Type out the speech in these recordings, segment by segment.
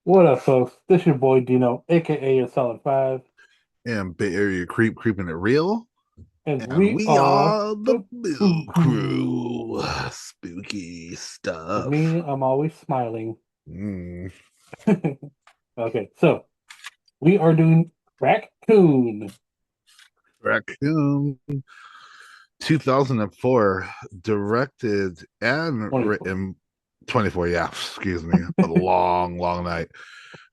What up, folks? This your boy Dino, aka your Solid Five, And Bay Area creeping it real. and And we we are are the the Boo Bill Crew. Crew. Spooky With stuff. me, I'm always smiling. Mm. Okay, so we are doing Raccoon Raccoon 2004, directed and 24. written 24, yeah, excuse me. A long night.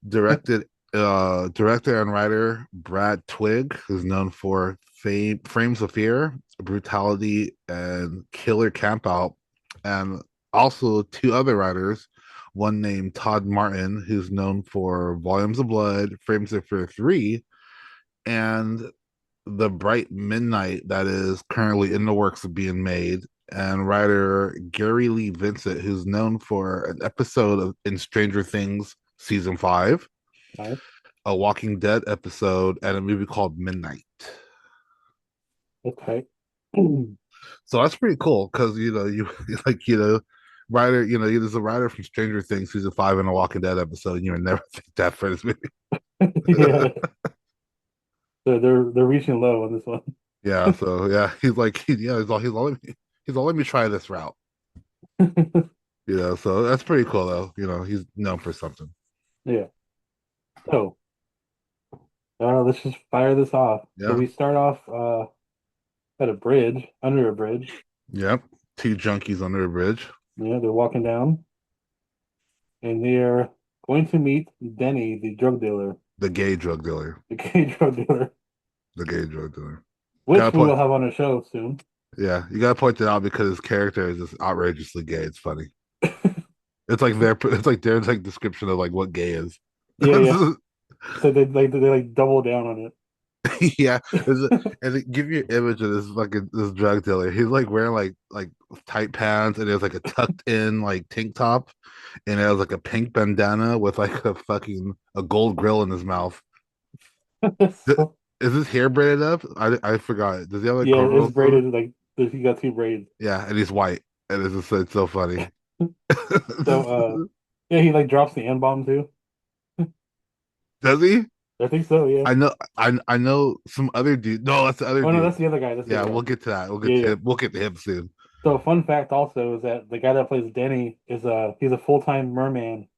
Directed director and writer Brad Twigg, who's known for Frames of Fear, Brutality, and Killer Campout, and also two other writers, one named Todd Martin, who's known for Volumes of Blood, Frames of Fear 3, and The Bright Midnight, that is currently in the works of being made, and writer Gary Lee Vincent, who's known for an episode of in Stranger Things season 5, Nice. a Walking Dead episode, and a movie called Midnight. Okay. So that's pretty cool because you like writer, there's a writer from Stranger Things season 5 in a Walking Dead episode, and you would never think that for this movie. Yeah, they're reaching low on this one. Yeah, so yeah, he's all let me try this route. So that's pretty cool though. He's known for something. Yeah. So let's just fire this off. So Yeah. we start off at a bridge, under a bridge. Yep. Two junkies under a bridge. Yeah, they're walking down, and they're going to meet Denny, the drug dealer. The gay drug dealer. The gay drug dealer, The gay drug dealer. Gotta which we point will have on a show soon. Yeah, you gotta point it out because his character is just outrageously gay. It's funny. It's like their description of like what gay is. Yeah, yeah. So they double down on Yeah, it. and it give you an image of this drug dealer. He's like wearing like tight pants, and there's like a tucked in like tank top, and it has like a pink bandana with like a gold grill in his mouth. So, Is his hair braided up? I forgot. Does he have like yeah, it's cornrows on? braided like he got two braids. Yeah, and he's white, and it's so funny. So yeah, he like drops the N bomb too. Does he? I think so. Yeah. I know some other dude. No, that's the other Oh no, dude. that's the other guy. That's the Yeah, other guy. we'll get to that. We'll get Yeah, to yeah. him. We'll get to him soon. So fun fact also is that the guy that plays Denny is he's a full-time merman.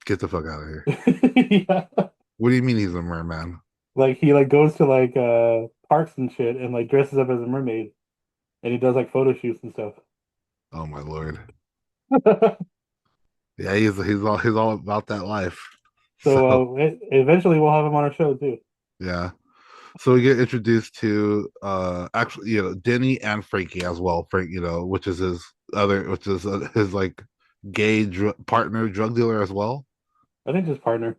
Get the fuck out of here. Yeah. What do you mean he's a merman? Like he like goes to like parks and shit and like dresses up as a mermaid and he does like photo shoots and stuff. Oh my lord. Yeah, he's all about that life. So So eventually we'll have him on our show too. yeah. So we get introduced to actually Denny and Frankie as well. Frank, which is his like gay partner drug dealer as well. I think his partner,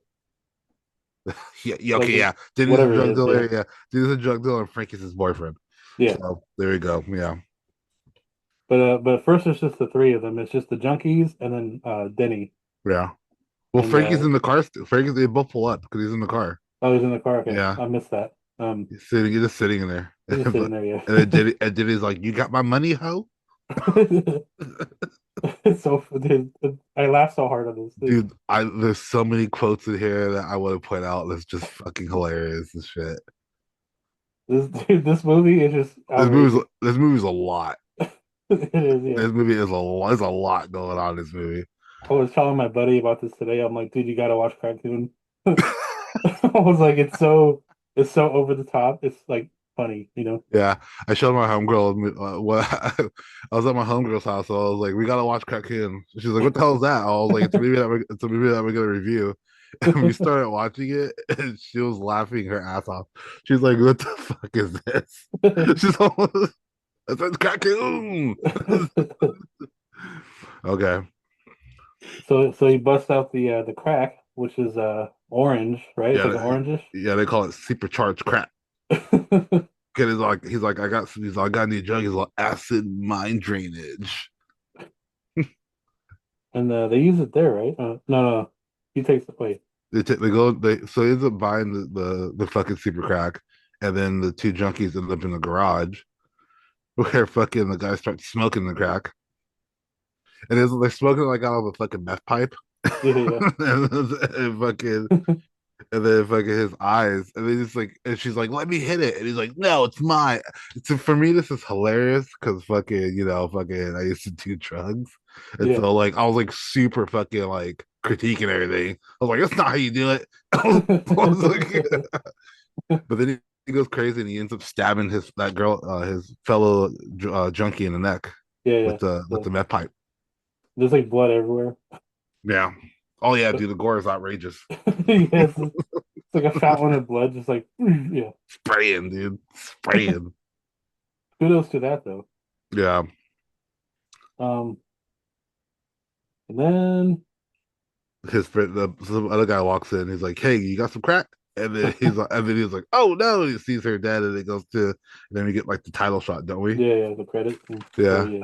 Yeah, yeah, like okay, yeah. Denny's a whatever it drug is, yeah, dealer. Yeah, Denny's a drug dealer, and Frankie's his boyfriend. yeah. So there we go. Yeah, But first it's just the three of them. It's just the junkies and then Denny yeah. Well, and Frankie's in the car. Frankie's they both pull up because he's in the car. oh he's in the car. Okay, Yeah, I missed that. he's just sitting in there. He's just sitting And there, yeah. then Denny's like, "You got my money, ho." So dude, I laughed so hard on this. Dude, there's so many quotes in here that I want to point out. That's just fucking hilarious. This shit. This movie is just outrageous. This movie's a lot. It is, yeah. This movie is a lot. There's a lot going on in this movie. I was telling my buddy about this today. I'm like, dude, you gotta watch CrackCoon. I was like, it's so over the top. It's like funny, you know? Yeah, I showed my homegirl what I was at my homegirl's house, so I was like, "We gotta watch CrackCoon." She's like, "What the hell is that?" I was like, it's a movie that we're gonna review." And we started watching it, and she was laughing her ass off. She's like, "What the fuck is this?" She's almost, it's CrackCoon. Okay, So he busts out the crack, which is orange, right? It's yeah, like an orangish. yeah, they call it supercharged crack. Cause I got a new drug. He's like acid mind drainage. And they use it there, right? No, no. He takes the wait. So he ends up buying the fucking super crack, and then the two junkies end up in the garage where fucking the guy starts smoking the crack, and they're smoking like out of a fucking meth pipe. Yeah, and fucking and then fucking his eyes, and then it's like, and she's like, "Let me hit it," and he's like, "No, it's mine." So for me, this is hilarious because fucking, fucking, I used to do drugs, and yeah, so like I was like super fucking like critiquing everything. I was like, "That's not how you do it." I was like, but then he goes crazy and he ends up stabbing his that girl, his fellow junkie in the neck yeah, yeah. with the So meth pipe. there's like blood everywhere. Yeah. Oh yeah, dude, the gore is outrageous. Yes, it's like a fountain of blood, just like yeah. Spraying, dude, spraying. Kudos to that though. Yeah. Um, and then His friend, some other guy walks in. He's like, "Hey, you got some crack?" And then he's like, "Oh no!" And he sees her dead, and it goes to. And then we get like the title shot, don't we? yeah, yeah, the credits. So Yeah, yeah,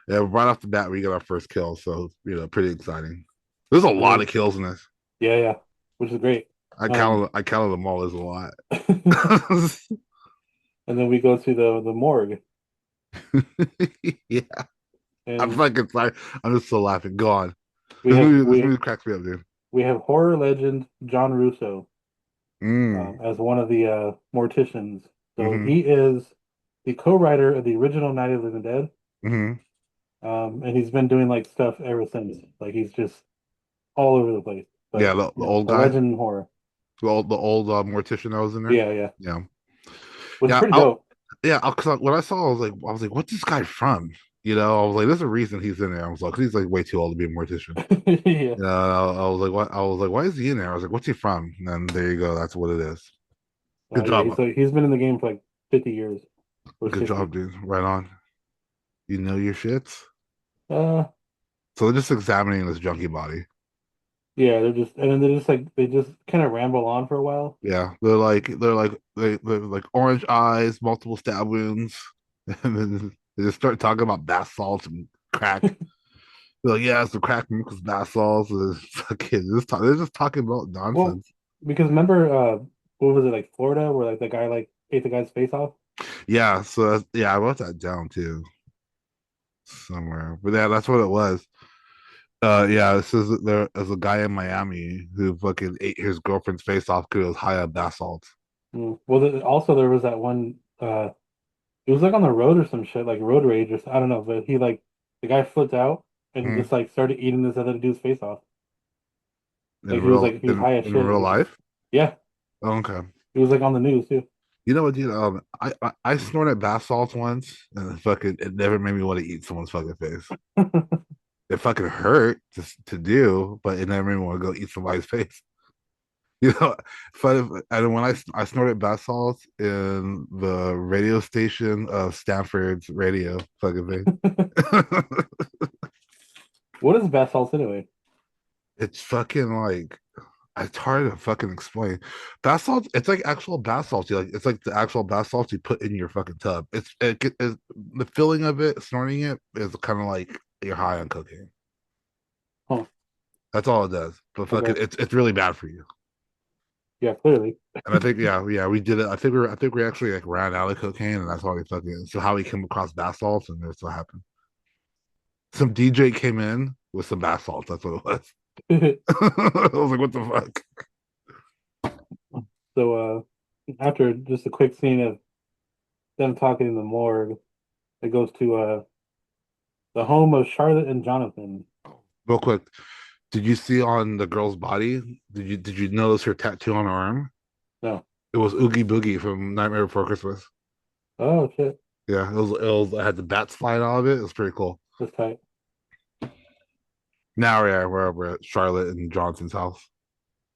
yeah. Right off the bat, we get our first kill, so pretty exciting. There's a it lot is. of kills in this. Yeah, yeah, which is great. I counted them all as a lot. And then we go to the morgue, Yeah, I'm and fucking sorry. I'm just so laughing. Go on. we have This we movie cracks me up, dude. we have horror legend John Russo Mm. as one of the morticians. So Mm-hmm. he is the co-writer of the original Night of the Living Dead, Mm-hmm. and he's been doing like stuff ever since. Like he's just all over the place. Yeah, But the old a guy, legend in horror. the old mortician that was in there. Yeah, yeah, Yeah, which is yeah. pretty dope. Yeah, cause when I saw, I was like, what's this guy from? I was like, there's a reason he's in there. I was like, 'cause he's like way too old to be a mortician. Yeah, I was like, what? I was like, why is he in there? I was like, what's he from? And then there you go. That's what it is. Good yeah. job. He's been in the game for like 50 years or Good 60. job, dude. Right on. You know your shits. Uh, So they're just examining this junkie body. yeah, they're just and then they just kind of ramble on for a while. Yeah, they're like orange eyes, multiple stab wounds, and then they just start talking about bath salts and crack. They're like, yeah, it's the crack mix with bath salts. And it's fucking, they're just talking about Well, nonsense. because remember, what was it like Florida, where like the guy like ate the guy's face off? Yeah, so yeah, I wrote that down too somewhere. But yeah, that's what it was. Yeah, it says that there's a guy in Miami who fucking ate his girlfriend's face off because it was high on bath salts. Mm. Well, also there was that one. It was like on the road or some shit, like road rage or I don't know. But he like the guy flipped out and he Mhm. just like started eating this other dude's face off. In real He was high as in shit. It real was just life. yeah. Oh, okay. It was like on the news too. You know what, dude? I snorted bath salts once, and it never made me want to eat someone's fucking face. It fucking hurt to do, but it never made me want to go eat somebody's face. You know, and when I snorted bath salts in the radio station of Stanford's radio fucking thing. What is bath salts anyway? It's fucking like it's hard to fucking explain. Bath salts, it's like actual bath salts. It's like the actual bath salts you put in your fucking tub. The feeling of it, snorting it is kind of like you're high on cocaine. Huh. That's all it does. But fucking, Okay. it's really bad for you. Yeah, clearly. And I think yeah, we did it. I think we actually like ran out of cocaine, and that's how we fucking so how we came across bath salts, and that's what happened. Some DJ came in with some bath salts. That's what it was. I was like, what the fuck? So after just a quick scene of them talking in the morgue, it goes to the home of Charlotte and Jonathan. Real quick, did you see on the girl's body? Did you notice her tattoo on her arm? No. It was Oogie Boogie from Nightmare Before Christmas. Oh shit. Yeah, it had the bats flying out of it. It was pretty cool. That's tight. Now yeah, we're over at Charlotte and Johnson's house.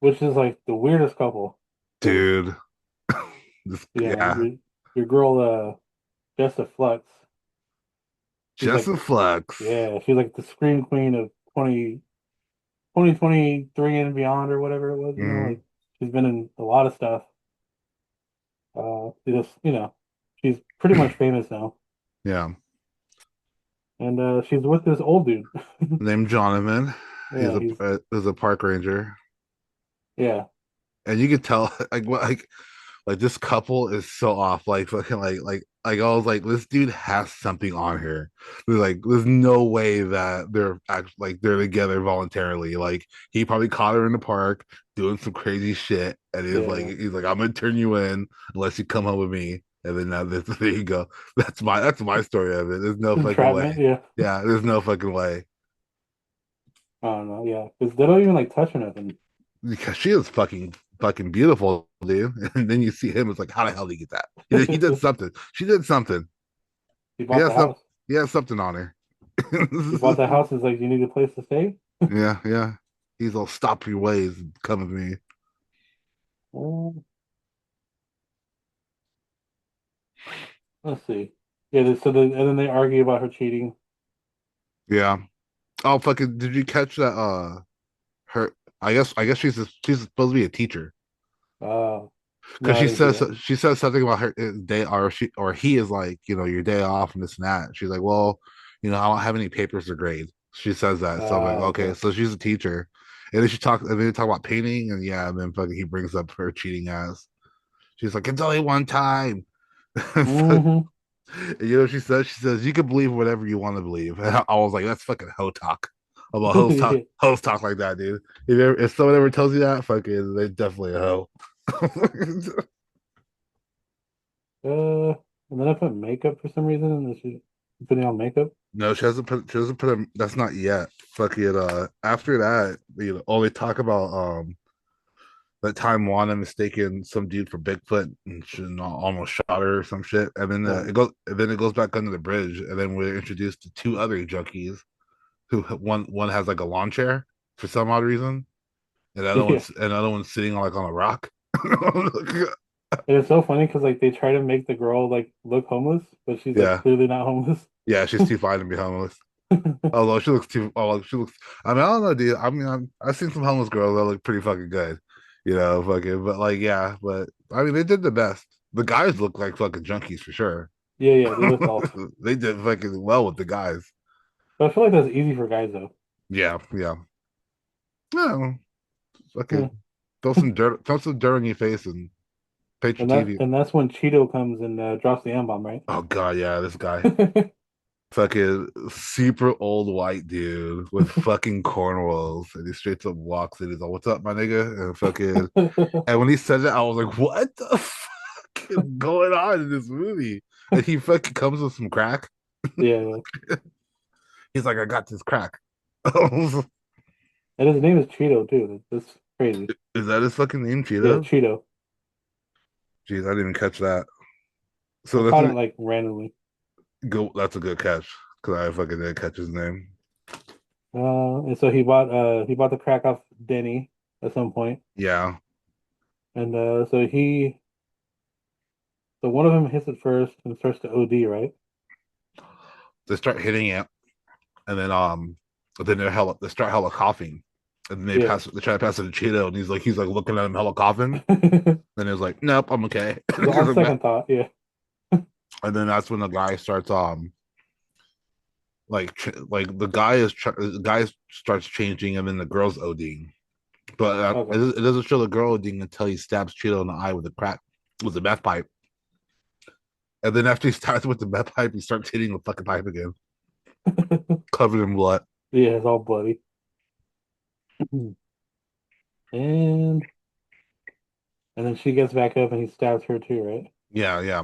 Which is like the weirdest couple. Because Dude. Yeah. your girl Jessa Flux, she's Just like a flex. yeah, she's like the scream queen of 2023 and beyond or whatever it was, Mm, like she's been in a lot of stuff. Just she's pretty much famous now. yeah. And she's with this old dude. Named Jonathan. Yeah, he's He's a park ranger. yeah. And you could tell like Like this couple is so off. Like fucking like I was like, this dude has something on her. There's no way that they're like they're together voluntarily. Like he probably caught her in the park doing some crazy shit, and Yeah, he's like, I'm gonna turn you in unless you come home with me. And then now there you go. That's my story of it. There's no fucking way. entrapment. Yeah, Yeah, there's no fucking way. I don't know. Yeah, because they don't even like touch or nothing. Because she is fucking beautiful, dude. And then you see him, it's like, how the hell did he get that? He did something. She did something. He He bought has the some house. he has something on her. He bought the house. Is like, you need a place to stay. Yeah, yeah. He's all stop your ways and come with me. Mm, let's see. Yeah, and then they argue about her cheating. Yeah. Oh fucking did you catch that her I guess she's supposed to be a teacher. No, Because I didn't see that. she says something about her day or he is like, your day off and this and that. She's like, well, I don't have any papers to grade. She says that. So I'm like, okay, Okay. so she's a teacher. And then they talk about painting and yeah, and then fucking he brings up her cheating ass. She's like, it's only one time. Hmm. You know what she says? She says, you can believe whatever you want to believe. And I was like, that's fucking hoe talk. I'm a Yeah. host talk like that, dude. If someone ever tells you that, fucking, they're definitely a hoe. And then I put makeup for some reason, and then she putting on makeup. No, she hasn't put him. That's not yet. Fuck it. After that, they talk about that time Wanda mistaken some dude for Bigfoot and she almost shot her or some shit. And then Right. it goes back under the bridge, and then we're introduced to two other junkies who one has like a lawn chair for some odd reason, and Yeah. the other one's sitting like on a rock. And it's so funny because like they try to make the girl like look homeless, but she's like Yeah, clearly not homeless. yeah, she's too fine to be homeless. Although she looks too, oh, she looks. I mean, I don't know, dude. I mean, I've seen some homeless girls that look pretty fucking good, fucking. But like, yeah, but I mean, they did the best. The guys look like fucking junkies for sure. Yeah, yeah, they look off. They did fucking well with the guys. But I feel like that's easy for guys though. Yeah, yeah. Yeah, Yeah. fucking throw some dirt on your face and paint your TV. And that's when Cheeto comes and drops the M bomb, right? Oh god, yeah, this guy, fucking super old white dude with fucking cornrows, and he straight up walks in. He's like, "What's up, my nigga?" And fucking. And when he said that, I was like, what the fuck is going on in this movie? And he fucking comes with some crack. Yeah, yeah. He's like, I got this crack. And his name is Cheeto too. That's crazy. Is that his fucking name, Yeah, Cheeto? Cheeto. Jeez, I didn't even catch that. I So caught it like randomly. that's a good catch because I fucking didn't catch his name. And so he bought the crack off Denny at some point. Yeah, And so one of them hits it first and starts to OD, right? they start hitting it, and then they start hella coughing, and then Yeah. they try to pass it to Cheeto, and he's like looking at him hella coughing. Then he's like, nope, I'm okay. So on second thought, yeah. And then that's when the guy starts like the guy starts changing and then the girl's ODing, but Okay. it doesn't show the girl ODing until he stabs Cheeto in the eye with the meth pipe, and then after he starts with the meth pipe, he starts hitting the fucking pipe again, covered in blood. Yeah, it's all bloody. And and then she gets back up and he stabs her too, right? Yeah, yeah.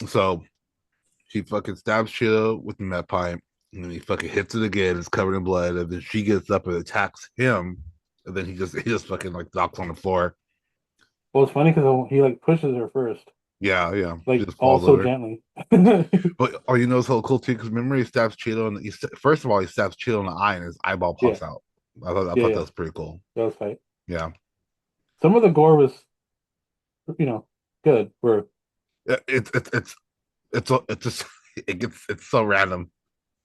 So he fucking stabs Cheeto with the meth pipe, and then he fucking hits it again. It's covered in blood, and then she gets up and attacks him, and then he just fucking like knocks on the floor. Well, it's funny because he like pushes her first, Yeah, yeah. She like just falls also over. gently. But oh, it's so cool too because remember he stabs Cheeto and first of all he stabs Cheeto in the eye and his eyeball Yeah, pops out. I yeah, thought that yeah. was pretty cool. That was tight. Yeah, Some of the gore was, you know, good. For it's just it's so random.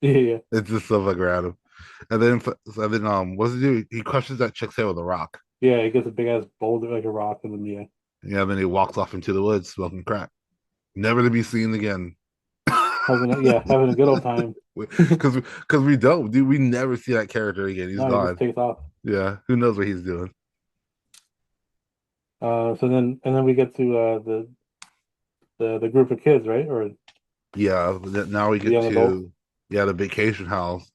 yeah, yeah, It's just so fucking random. What does he do? He crushes that chick's head with a rock. yeah. He gets a big ass boulder like a rock, and then yeah, Yeah, then he walks off into the woods smoking crack, never to be seen again. having a good old time. Because we don't, dude. We never see that character again. He's No, he just gone. takes off. Yeah, who knows what he's doing? So then we get to the group of kids, right? Or Yeah, now we the get young adults. to the vacation house,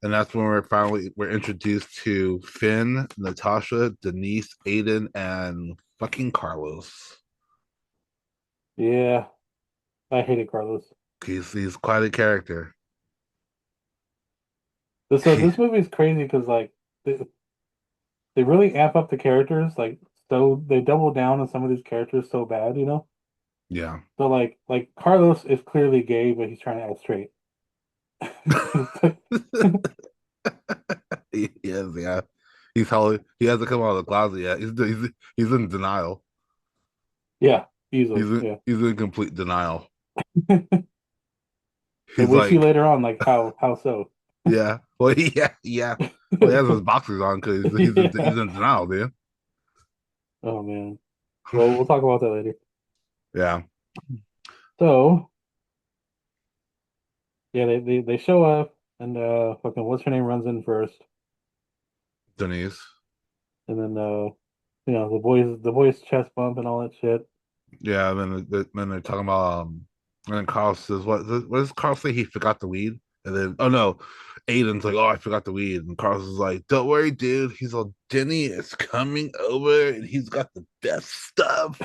and that's when we're introduced to Finn, Natasha, Denise, Aiden, and fucking Carlos. Yeah, I hated Carlos. He's quite a character. This movie is crazy because like they, they really amp up the characters, like so they double down on some of these characters so bad, you know? Yeah. So like Carlos is clearly gay, but he's trying to act straight. It's like- He is, yeah. He hasn't come out of the closet yet. He's in denial. yeah, easily. Yeah. He's in complete denial. And He's we'll see like, later on like how so. yeah. Well, yeah. Well, he has his boxers on because Yeah. he's in denial, dude. Oh man. Well, we'll talk about that later. Yeah. So yeah, they show up and fucking what's her name runs in first, Denise. and then the boys chest bump and all that shit. Yeah, and then they're talking about and then Carl says, what does Carl say? He forgot the weed, and then oh no, Aiden's like, oh, I forgot the weed, and Carlos is like, don't worry, dude. He's all Denny is coming over, and he's got the best stuff.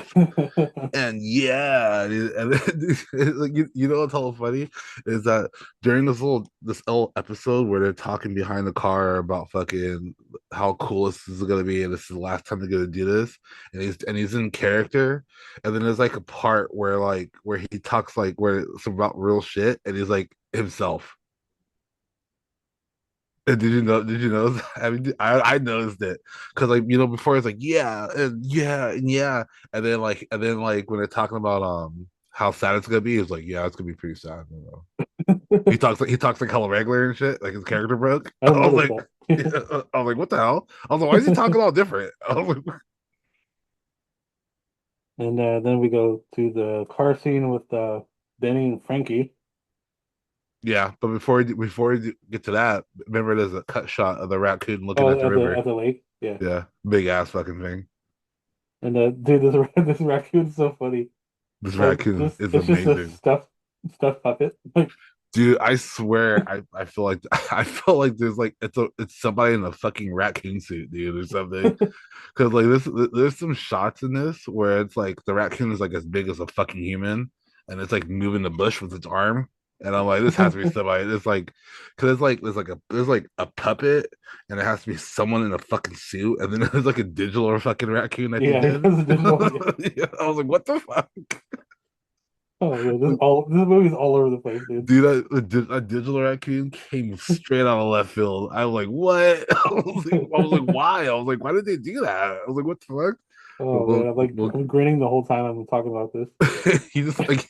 And yeah, and like you know what's all funny is that during this little episode where they're talking behind the car about fucking how cool this is gonna be, and this is the last time they're gonna do this, and he's in character, and then there's like a part where he talks like where it's about real shit, and he's like himself. And did you know? Did you know? I mean, I noticed it because like before it's like yeah, and then like when they're talking about how sad it's gonna be, it's like yeah, it's gonna be pretty sad. You know? He talks like hella regular and shit, like his character broke. I didn't notice that. I was like, what the hell? I was like, why is he talking all different? I was like, And then we go to the car scene with Benny and Frankie. yeah, but before we get to that, remember there's a cut shot of the raccoon looking at Oh, the river. at the lake. Yeah. Yeah, big ass fucking thing. And dude, this this raccoon's so funny. This Like raccoon just is it's just a amazing. stuffed puppet. Like Dude, I swear, I feel like I feel like there's like it's somebody in a fucking raccoon suit, dude, or something. Because like there's some shots in this where it's like the raccoon is like as big as a fucking human, and it's like moving the bush with its arm, and I'm like, this has to be somebody. It's like, because it's like there's like a puppet, and it has to be someone in a fucking suit, and then there's like a digital fucking raccoon at the yeah, he end. has a digital. Yeah. Yeah, I was like, what the fuck? Oh man, this movie's all over the place, dude. Dude, a digital raccoon came straight out of left field. I was like, what? I was like, why? I was like, why did they do that? I was like, what the fuck? Oh man, Well, I'm grinning the whole time I'm talking about this. he just like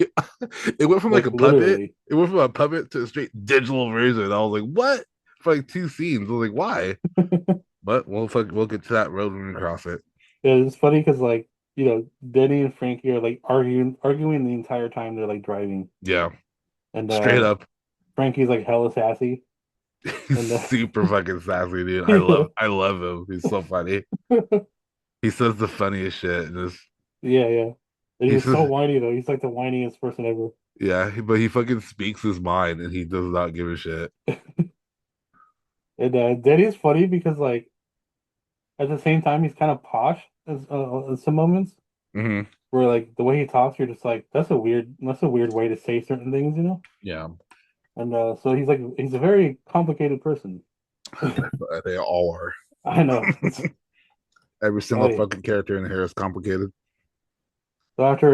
it went from like Like a puppet. literally. It went from a puppet to a straight digital version. I was like, what? For like two scenes. I was like, why? But we'll get to that road when we cross it. Yeah, it's funny because like Denny and Frankie are like arguing the entire time they're like driving, Yeah, and straight up. Frankie's like hella sassy, He's and super fucking sassy, dude. yeah, I love him. He's so funny. He says the funniest shit. Just yeah. And he he's says so whiny though. He's like the whiniest person ever. yeah, but he fucking speaks his mind and he does not give a shit. And Denny's funny because like at the same time he's kind of posh in some moments Hmm. where like the way he talks, you're just like that's a weird way to say certain things, you know. Yeah, And so he's a very complicated person. they all are. I know. Every Oh single yeah. fucking character in here is complicated. So after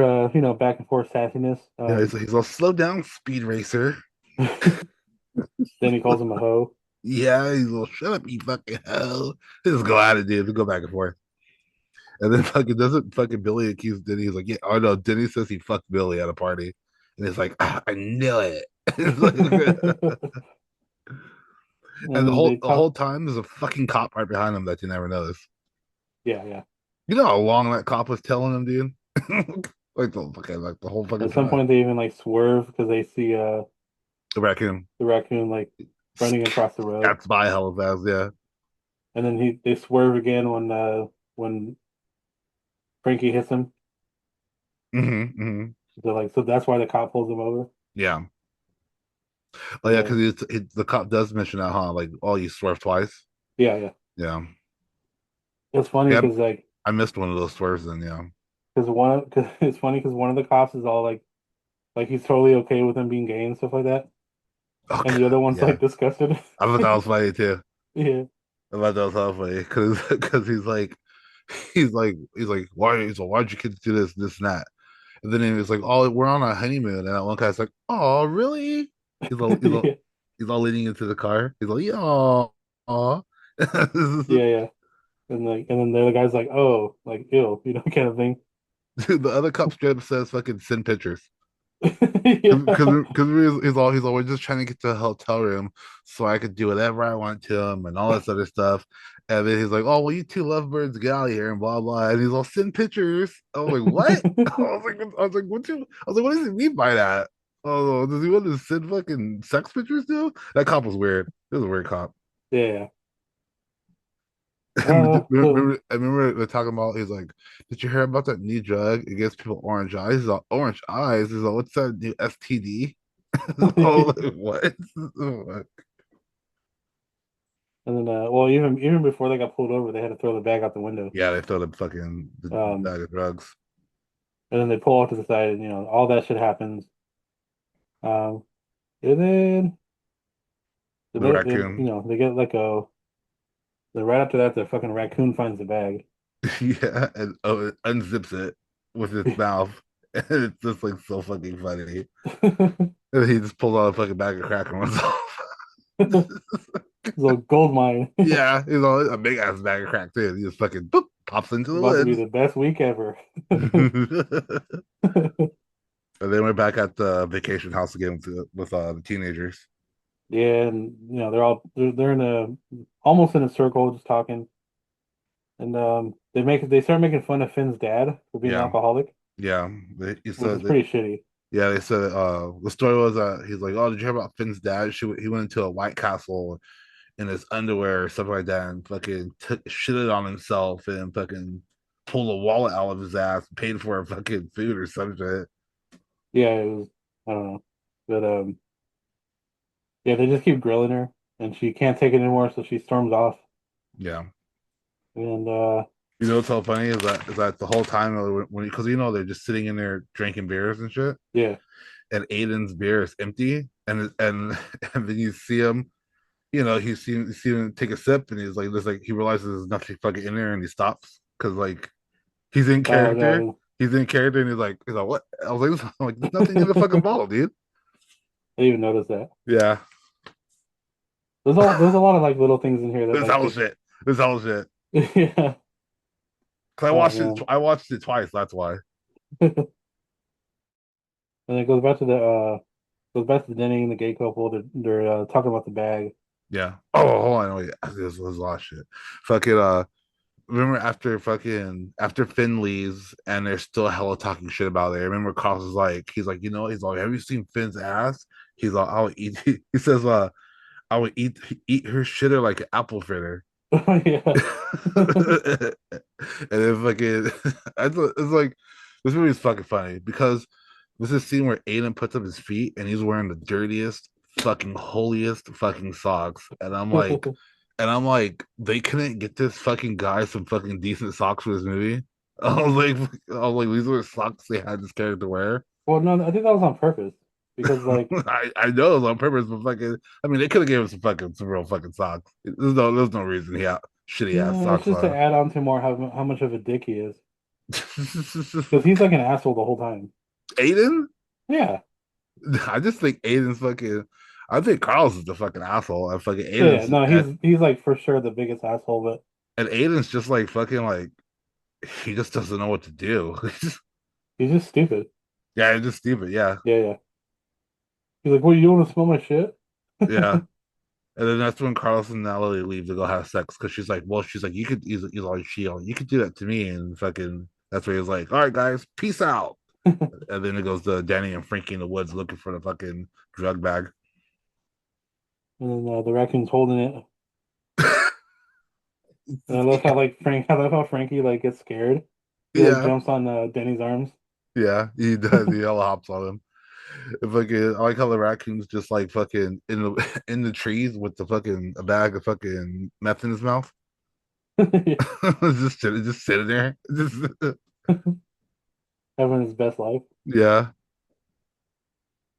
back and forth sassiness, Yeah, he's all slow down, speed racer. then he calls him a hoe. Yeah, he's all shut up, you fucking hell. They just go at it, dude. They go back and forth. And then fucking doesn't fucking Billy accuse Denny. He's like, yeah, oh no, Denny says he fucked Billy at a party. And he's like, ah, I knew it. It's like, and And they the talk. whole time there's a fucking cop right behind him that you never notice. Yeah. You know how long that cop was telling him, dude? Like the whole fucking At some time. point, they even like swerve because they see The raccoon the raccoon like running across the road, scats by hella fast, yeah. and then they swerve again when Frankie hits him. Hmm. Hmm. So that's why the cop pulls him over. Yeah. Oh yeah, Yeah, because the cop does mention that, huh? Like, oh, you swerved twice. yeah, yeah. Yeah. It's funny Yeah, because like I missed one of those swerves then, yeah. cause it's funny because one of the cops is all like he's totally okay with him being gay and stuff like that, and Okay. the other one's Yeah. like disgusted. I thought that was funny too. Yeah, I thought that was hella funny because he's like why'd you kids do this and that, and then he was like, oh, we're on a honeymoon, and that one guy's like, oh really? He's all he's all yeah, he's all leaning into the car. He's like, yeah, aw. yeah, yeah. And then the other guy's like, oh, like ew, kind of thing. Dude, the other cop straight up says fucking send pictures. Yeah, Because he's always just trying to get to a hotel room so I could do whatever I want to him and all this other stuff. And then he's like, "Oh, well, you two lovebirds, get out of here," and blah blah. And he's all, "Send pictures." I was like, "What?" What does he mean by that? Oh, does he want to send fucking sex pictures too? That cop was weird. It was a weird cop. yeah. So I remember they're talking about. He's like, "Did you hear about that new drug? It gives people orange eyes." He's all, "Orange eyes." He's like, "What's that new STD?" Oh, like, what? and then well, even before they got pulled over, they had to throw the bag out the window. Yeah, they throw the Um, bag of drugs. and then they pull off to the side, and all that shit happens. Um, and then The raccoon. they get let go. Then right after that, the fucking raccoon finds the bag. Yeah, and oh, it unzips it with its mouth. And it's just like so fucking funny. And he just pulls out a fucking bag of crack and runs off. It's a gold mine. Yeah, he's all a big ass bag of crack too. He just fucking boop, pops into the About to be woods. the best week ever. And then we're back at the vacation house again with the teenagers. Yeah, and they're in a almost in a circle just talking. And they start making fun of Finn's dad for being Yeah, alcoholic, yeah. which is pretty shitty. Yeah, they said the story was he's like, oh, did you hear about Finn's dad? He went into a White Castle in his underwear or something like that, and fucking shitted on himself and fucking pulled a wallet out of his ass, paid for a fucking food or some shit. Yeah, it was I don't know. But yeah, they just keep grilling her and she can't take it anymore, so she storms off. Yeah, And you know what's so funny is that the whole time when because they're just sitting in there drinking beers and shit, yeah. and Aiden's beer is empty, and and then you see him. You see him take a sip, and he's like, "There's like," he realizes there's nothing fucking in there, and he stops because like he's in Oh character. no, He's in character, and he's like, "What?" I was like, "There's nothing in the fucking bottle, dude." I didn't even notice that. Yeah, There's a lot of like little things in here that this like hell just shit. This hell shit. yeah. Cause Oh man. I watched it twice. That's why. And it goes back to the Denny and the gay couple. They're talking about the bag. Yeah. Oh, hold on. Wait. This was a lot of shit. Fucking remember after Finn leaves and they're still hella talking shit about it. I remember Carlos is like, he's like, have you seen Finn's ass? He's like, I would eat. He says, I would eat her shitter like an apple fritter. Yeah. And then fucking, I thought it's like this movie is fucking funny because there's this scene where Aiden puts up his feet and he's wearing the dirtiest, fucking holiest fucking socks, and I'm like, they couldn't get this fucking guy some fucking decent socks for this movie. I was like, these were socks they had this character wear. Well, no, I think that was on purpose because like I know it was on purpose, but fucking, I mean, they could have gave him some real fucking socks. There's no reason he had shitty ass no, it's socks just to on. add on to more how much of a dick he is because he's like an asshole the whole time. Aiden, Yeah, I just think Aiden's fucking. I think Carlos is the fucking asshole, and fucking yeah, yeah. Aiden's No, he's like for sure the biggest asshole, but and Aiden's just like fucking like he just doesn't know what to do. he's just stupid. Yeah, he's just stupid. Yeah, Yeah, yeah. He's like, "What, you don't want to smell my shit?" yeah. And then that's when Carlos and Natalie leave to go have sex because she's like, you could, he's like, you could do that to me. And fucking, that's where he's like, all right, guys, peace out. And then it goes to Danny and Frankie in the woods looking for the fucking drug bag. And then the raccoon's holding it. And I love how Frankie like gets scared. He like Yeah. jumps on Denny's arms. Yeah, he does. He yellow hops on him. Fucking, I like how the raccoon's just like fucking in the in the trees with the fucking a bag of fucking meth in his mouth. Just sitting there. Just Having his best life. yeah,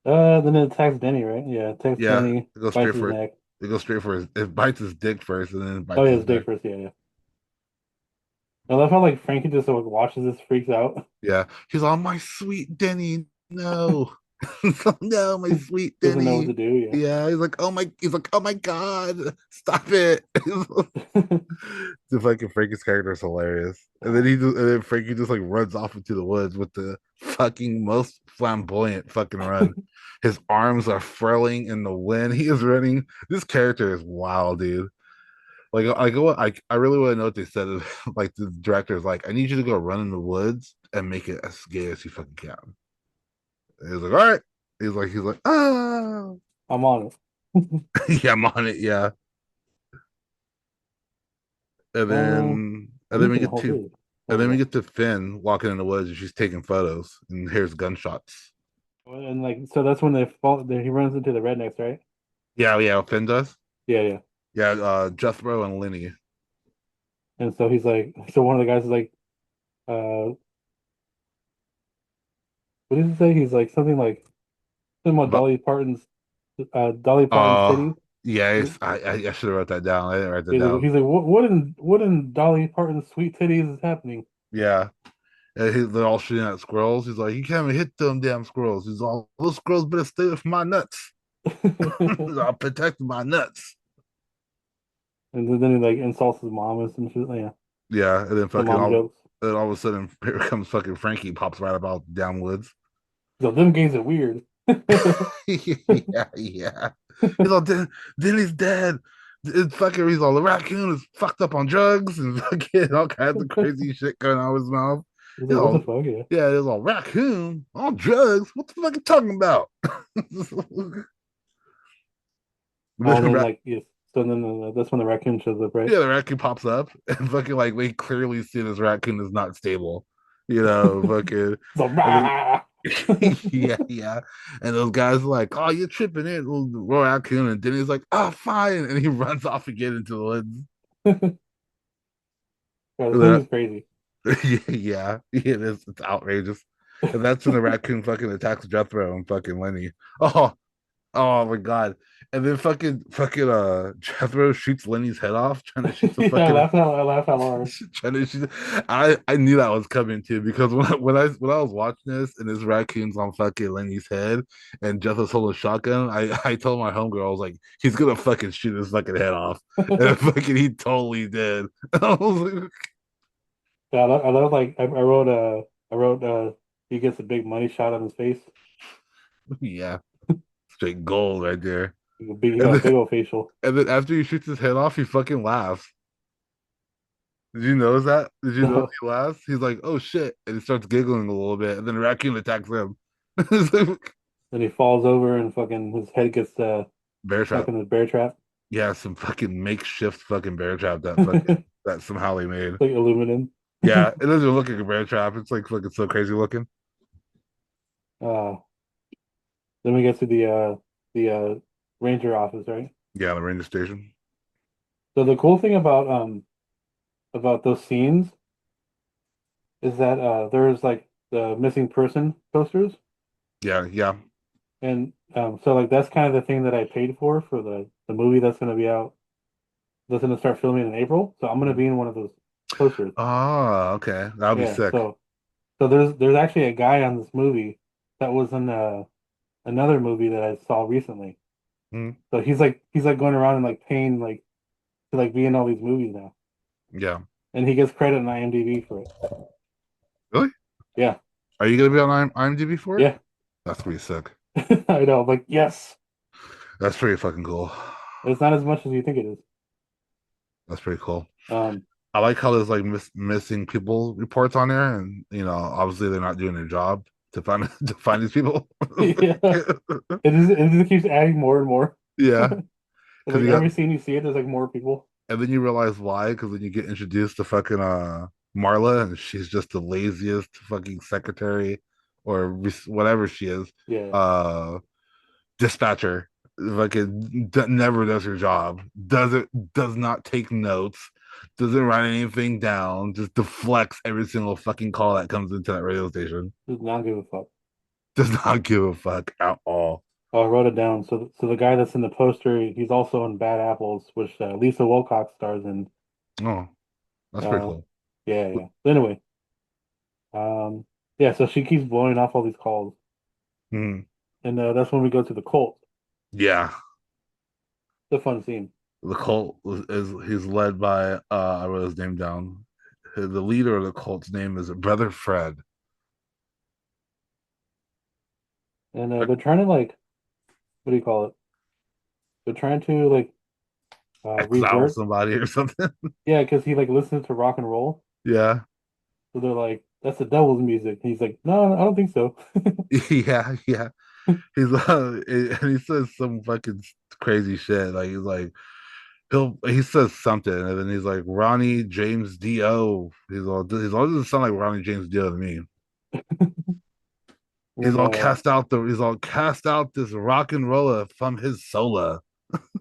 Then it attacks Denny, right? Yeah, it attacks yeah. Denny, It goes bites straight his for it. neck. It goes straight for his. It bites his dick first, and then Oh bites yeah, his his dick neck. first. Yeah, yeah. I love how like Frankie just like watches this, freaks out, Yeah, he's all my sweet Denny. No, no, my sweet doesn't know what Denny. to do. Yeah, he's like, oh my, he's like, oh my god, stop it. Yeah. The fucking Frankie's character is hilarious. And then Frankie just like runs off into the woods with the fucking most flamboyant fucking run. His arms are furling in the wind. He is running. This character is wild, dude. I really want to know what they said. Like the director is like, I need you to go run in the woods and make it as gay as you fucking can. And he's like, all right. He's like, ah, I'm on it. yeah, I'm on it, yeah. And I'm then we missing a get whole to page. There we go. Finn walking in the woods and she's taking photos and here's gunshots. And like, so that's when they fall. He runs into the rednecks, right? Yeah, yeah, Finn does. Yeah, yeah. Yeah, Jethro and Lenny. And so he's like, so one of the guys is like, uh, what did he say? He's like something about But Dolly Parton's titties. yes, I should have wrote that down. I didn't write that He's like, down. what in Dolly Parton's sweet titties is happening? Yeah. And they're all shooting at squirrels. He's like, you can't even hit them damn squirrels. He's all, those squirrels better stay with my nuts. I'll protect my nuts. And then he like insults his mom and some shit. Yeah, Yeah, and then some mom jokes. all of a sudden here comes fucking Frankie pops right about down woods. So them gays are weird. Yeah, yeah. He's all then he's dead. It's fucking he's all the raccoon is fucked up on drugs and fucking all kinds of crazy shit going on with his mouth. He's He's like, what the all fuck? Yeah. yeah, it's all raccoon on drugs. What the fuck are you talking about? Oh, and then The like yes. So then that's when the raccoon shows up, right? yeah, the raccoon pops up and fucking like we clearly see this raccoon is not stable. You know, fucking So and then rah! yeah, yeah. And those guys are like, oh, you're tripping in, little Roy Raccoon. And then he's like, oh, fine. And he runs off again into the woods. Yeah, this And then, movie's crazy. yeah, it is. It's outrageous. And that's when the raccoon fucking attacks Jethro and fucking Lenny. Oh, oh my god. And then fucking Jethro shoots Lenny's head off, trying to shoot the Yeah, fucking I laughed out hard. trying to shoot. I knew that was coming too because when I was watching this and this raccoon's on fucking Lenny's head and Jethro's holding a shotgun, I told my homegirl I was like, he's gonna fucking shoot his fucking head off. And fucking he totally did. I was like, Yeah, I love like I wrote he gets a big money shot on his face. yeah, straight gold right there. He got And a then big old facial. and then after he shoots his head off, he fucking laughs. Did you notice that? Did you notice No, he laughs? He's like, "Oh shit!" and he starts giggling a little bit, and then the raccoon attacks him. It's like, then he falls over and fucking his head gets bear stuck trap. in the bear trap. Yeah, some fucking makeshift fucking bear trap Like that somehow they made. aluminum. Yeah, it doesn't look like a bear trap. It's like fucking so crazy looking. Uh, then we get to the ranger office, right? Yeah, the ranger station. So the cool thing about those scenes is that there's like the missing person posters, Yeah, yeah. and so like that's kind of the thing that I paid for the movie that's going to be out. That's going to start filming in April. So I'm going to be in one of those posters. Oh, okay. That'll be Yeah. sick. So there's actually a guy on this movie that was in another movie that I saw recently. Mm, So he's like going around and like paying like to like be in all these movies now, yeah. and he gets credit on IMDb for it. Really? Yeah. Are you gonna be on IMDb for it? Yeah. That's pretty sick. I know. I'm like, yes. That's pretty fucking cool. It's not as much as you think it is. That's pretty cool. Um, I like how there's like missing people reports on there, and you know, obviously they're not doing their job to find to find these people. yeah, it just keeps adding more and more. Yeah, because Like you got, every scene you see it, there's like more people. and then you realize why, because then you get introduced to fucking Marla, and she's just the laziest fucking secretary or whatever she is, Yeah, uh, dispatcher. Fucking never does her job. Does not take notes. Doesn't write anything down. Just deflects every single fucking call that comes into that radio station. does not give a fuck. Does not give a fuck at all. Oh, I wrote it down. So the guy that's in the poster, he's also in Bad Apples, which Lisa Wilcox stars in. Oh, that's pretty Uh, cool. yeah, yeah. So anyway, um, yeah. So she keeps blowing off all these calls, Mhm. and that's when we go to the cult. Yeah, It's a fun scene. the cult is he's led by I wrote his name down. The leader of the cult's name is Brother Fred. And they're trying to like, what do you call it? They're trying to like Exile revert. somebody or something. Yeah, because he like listens to rock and roll. Yeah. So they're like, that's the devil's music. And he's like, no, I don't think so. Yeah, yeah. He's and he says some fucking crazy shit. Like he's like he says something and then he's like Ronnie James Dio. He's all doesn't sound like Ronnie James Dio to me. And He's all cast out this rock and roller from his sola.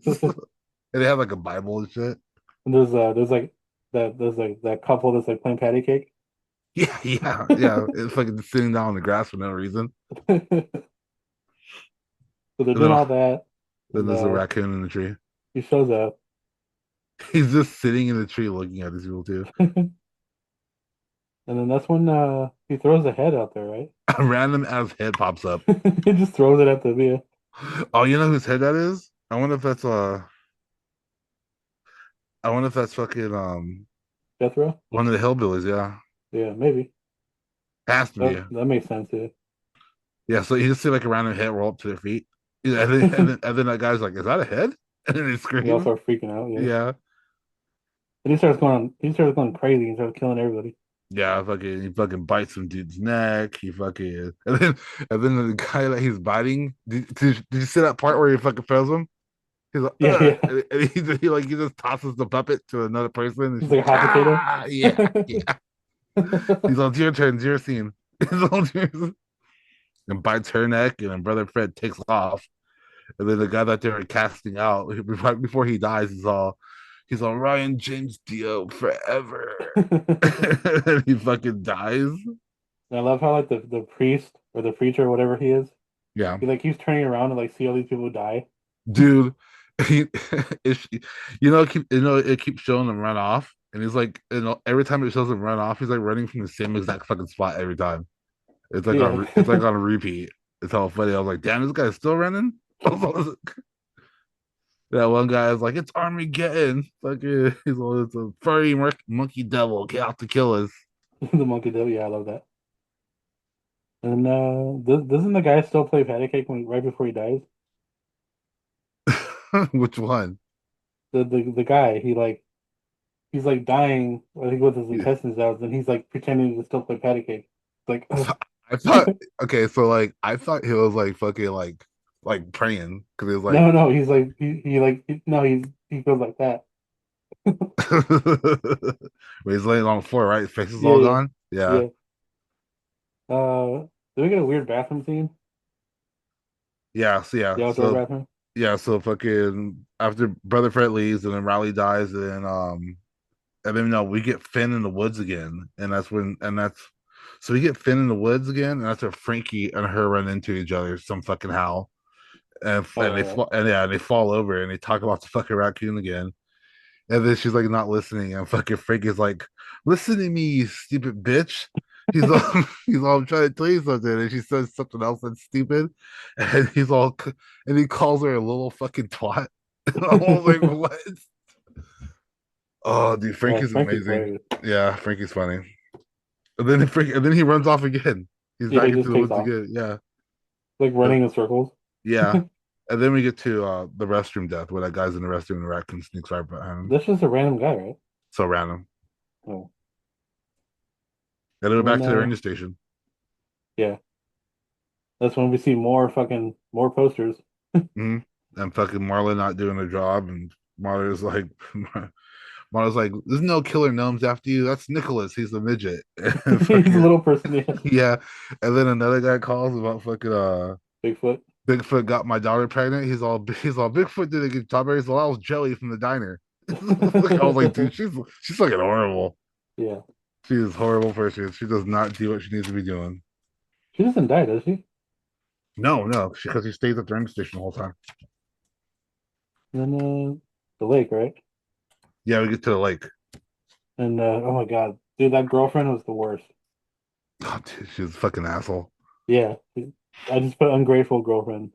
And they have like a Bible and shit. there's like that couple that's like playing patty cake. Yeah, yeah, yeah. It's like sitting down on the grass for no reason. So they're And doing all that, then and there's a raccoon in the tree. he shows up, He's just sitting in the tree looking at these people too. and then that's when he throws a head out there, right? A random ass head pops up. He just throws it at the Mia. Oh, you know whose head that is? I wonder if that's fucking Jethro? one of the hillbillies, yeah. Yeah, maybe. Has to be. That makes sense, yeah. Yeah, so you just see like a random head roll up to their feet. Yeah, and then that guy's like, is that a head? And then they We all scream. start freaking out, yeah. Yeah. And he starts going crazy and starts killing everybody. Yeah, fucking he fucking bites some dude's neck. He fucking and then the guy that he's biting. Did you see that part where he fucking throws him? He's like, Yeah, yeah. and he just tosses the puppet to another person. And He's she's like a like, hot potato. ah, yeah, yeah. He's on, it's your turn, it's your scene. He's on yours. And bites her neck, and then Brother Fred takes off. And then the guy that they were casting out right before he dies he's all Ryan James Dio forever. And he fucking dies. And I love how like the priest or the preacher or whatever he is, Yeah, he like keeps turning around and like see all these people die. dude. He, it's, it keeps showing him run off, and he's like, every time it shows him run off, he's like running from the same exact fucking spot every time. Yeah. It's like on repeat. It's all funny. I was like, damn, this guy's still running. That one guy is like, it's Armageddon. Fucking, he's all, it's a furry monkey devil. Get out to kill us. The monkey devil. Yeah, I love that. And doesn't the guy still play patty cake right before he dies? Which one? The guy he's like dying, I think with his Yeah. intestines out, and he's like pretending to still play patty cake. It's like, ugh. I thought okay, so like I thought he was like fucking like praying because he was like No, he's like no, he goes like that. when he's laying on the floor, right? His face is Yeah, all yeah, gone. Yeah. yeah. Did we get a weird bathroom scene? Yeah, so yeah. The outdoor bathroom? So fucking after Brother Fred leaves and then Riley dies and then no, we get Finn in the woods again. And that's so we get Finn in the woods again, and that's where Frankie and her run into each other some fucking how. Oh And yeah, they yeah. fall and yeah, and they fall over and they talk about the fucking raccoon again. And then she's like not listening, and fucking Frankie's like, "Listen to me, you stupid bitch." He's all, he's all, I'm trying to tell you something, and she says something else that's stupid, and and he calls her a little fucking twat. And I was like, what? Oh, dude, Yeah, Frankie's Frankie's amazing. hilarious. Yeah, Frankie's funny. And then he runs off again. He's Yeah, back he into just the takes woods off, again. Yeah. like Uh, running in circles. yeah. And then we get to the restroom death where that guy's in the restroom and the raccoon sneaks right behind him. That's just a random guy, right? So random. Oh, And then we're and then back to the radio station. yeah, that's when we see more posters. Mm-hmm. And fucking Marla not doing her job, and Marla's like Marla's like, "There's no killer gnomes after you. That's Nicholas. He's the midget." And He's a fucking little person, yeah. yeah. And then another guy calls about fucking Bigfoot. Bigfoot got my daughter pregnant. He's all Bigfoot didn't get strawberries. Well, that was Joey from the diner. I was like, dude, she's fucking horrible. Yeah. She is a horrible person. She does not do what she needs to be doing. She doesn't die, does she? No, no, because he stays at the train station the whole time. And then the lake, right? Yeah, we get to the lake. And oh my God, dude, that girlfriend was the worst. Oh, dude, she's a fucking asshole. Yeah. I just put ungrateful girlfriend.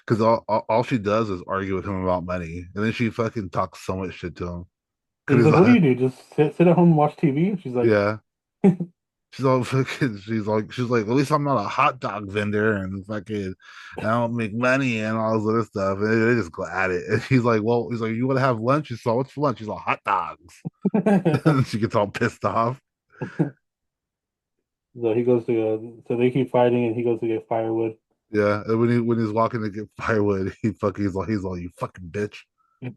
Because all she does is argue with him about money, and then she fucking talks so much shit to him. And Because he's he's like, "What do like, you do? Just sit at home and watch TV?" And she's like, yeah, she's all fucking. She's like, at least I'm not a hot dog vendor, and fucking, I don't make money and all this other stuff. And they just go at it. And he's like, well, he's like, you want to have lunch? She's like, what's for lunch? She's like, hot dogs. And she gets all pissed off. So he goes to so they keep fighting, and he goes to get firewood. Yeah, and when he's walking to get firewood, he's all you fucking bitch. And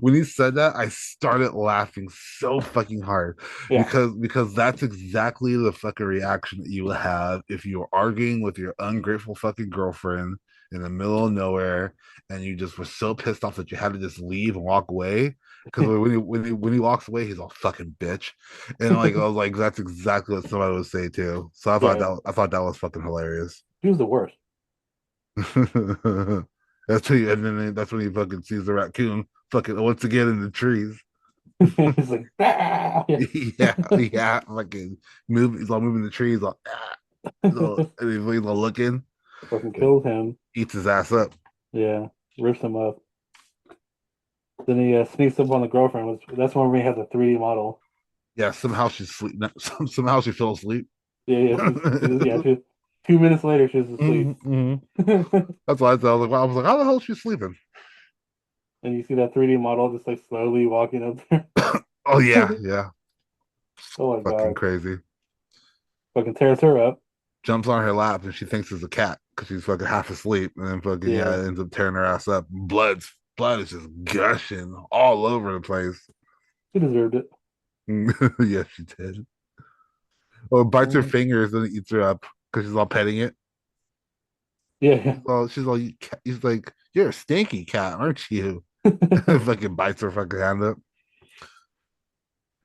when he said that, I started laughing so fucking hard Yeah. because that's exactly the fucking reaction that you would have if you were arguing with your ungrateful fucking girlfriend in the middle of nowhere and you just were so pissed off that you had to just leave and walk away. Because when he walks away, he's all fucking bitch, and like I was like, that's exactly what somebody would say too. So Yeah. I thought that was fucking hilarious. He was the worst. That's when and then that's when he fucking sees the raccoon fucking once again in the trees. He's like, "Ah!" Yeah. Yeah, yeah, fucking move. He's all moving the trees, like ah, and he's all looking, Fucking kills him. eats his ass up. Yeah. Rips him up. Then he sneaks up on the girlfriend. That's when we had the 3D model. Yeah, somehow she's sleep. Somehow she fell asleep. Yeah, yeah, she's 2 minutes later she's asleep. Mhm. And That's why I said, I was like, how the hell is she sleeping? you see that 3D model just like slowly walking up there. Oh yeah, yeah, Oh my fucking God. crazy. Fucking tears her up. Jumps on her lap and she thinks it's a cat because she's fucking half asleep, and then fucking yeah, Yeah. ends up tearing her ass up. Blood is just gushing all over the place. She deserved it. Yeah, she did. Or bites her Um, fingers and eats her up because she's all petting it. yeah, She's all, he's like, you're a stinky cat, aren't you? yeah. Fucking bites her fucking hand up.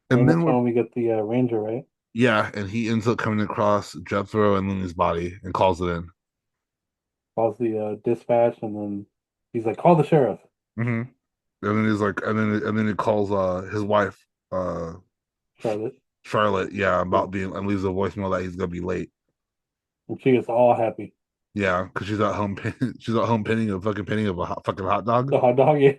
And And then that's we're, when we get the ranger, right? yeah, and he ends up coming across Jethro and Luni's body and calls it in. Calls the dispatch, and then he's like, "Call the sheriff." Mm-hmm. And then he's like, and then he calls his wife, uh Charlotte. Charlotte, yeah, Yeah. about being and leaves a voicemail that he's gonna be late. And she gets all happy. Yeah, because she's at home she's at home pinning of a fucking hot dog. The hot dog, yeah.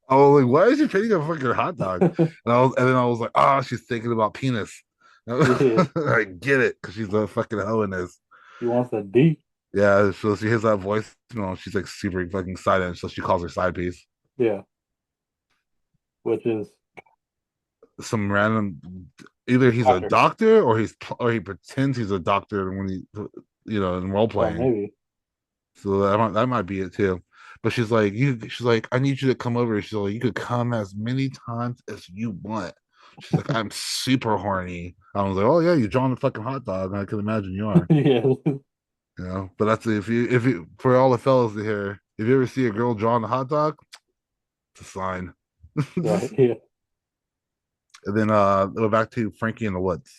I was like, why is she pinning a fucking hot dog? And then I was like, oh, she's thinking about penis. Yeah. I get it, because she's a fucking hoe in this. He wants the D. Yeah, so she hears that voice, she's like super fucking excited, so she calls her side piece. Yeah. Which is Some random, either he's a doctor. doctor or he pretends he's a doctor when he, in role Oh, playing. maybe. So that might be it too. But she's like, I need you to come over. She's like, you could come as many times as you want. She's like, I'm super horny. I was like, oh yeah, you're drawing a fucking hot dog. I can imagine you are. Yeah. But that's if you for all the fellas here, if you ever see a girl drawing a hot dog, it's a sign. Right. Yeah. And then we're back to Frankie in the woods.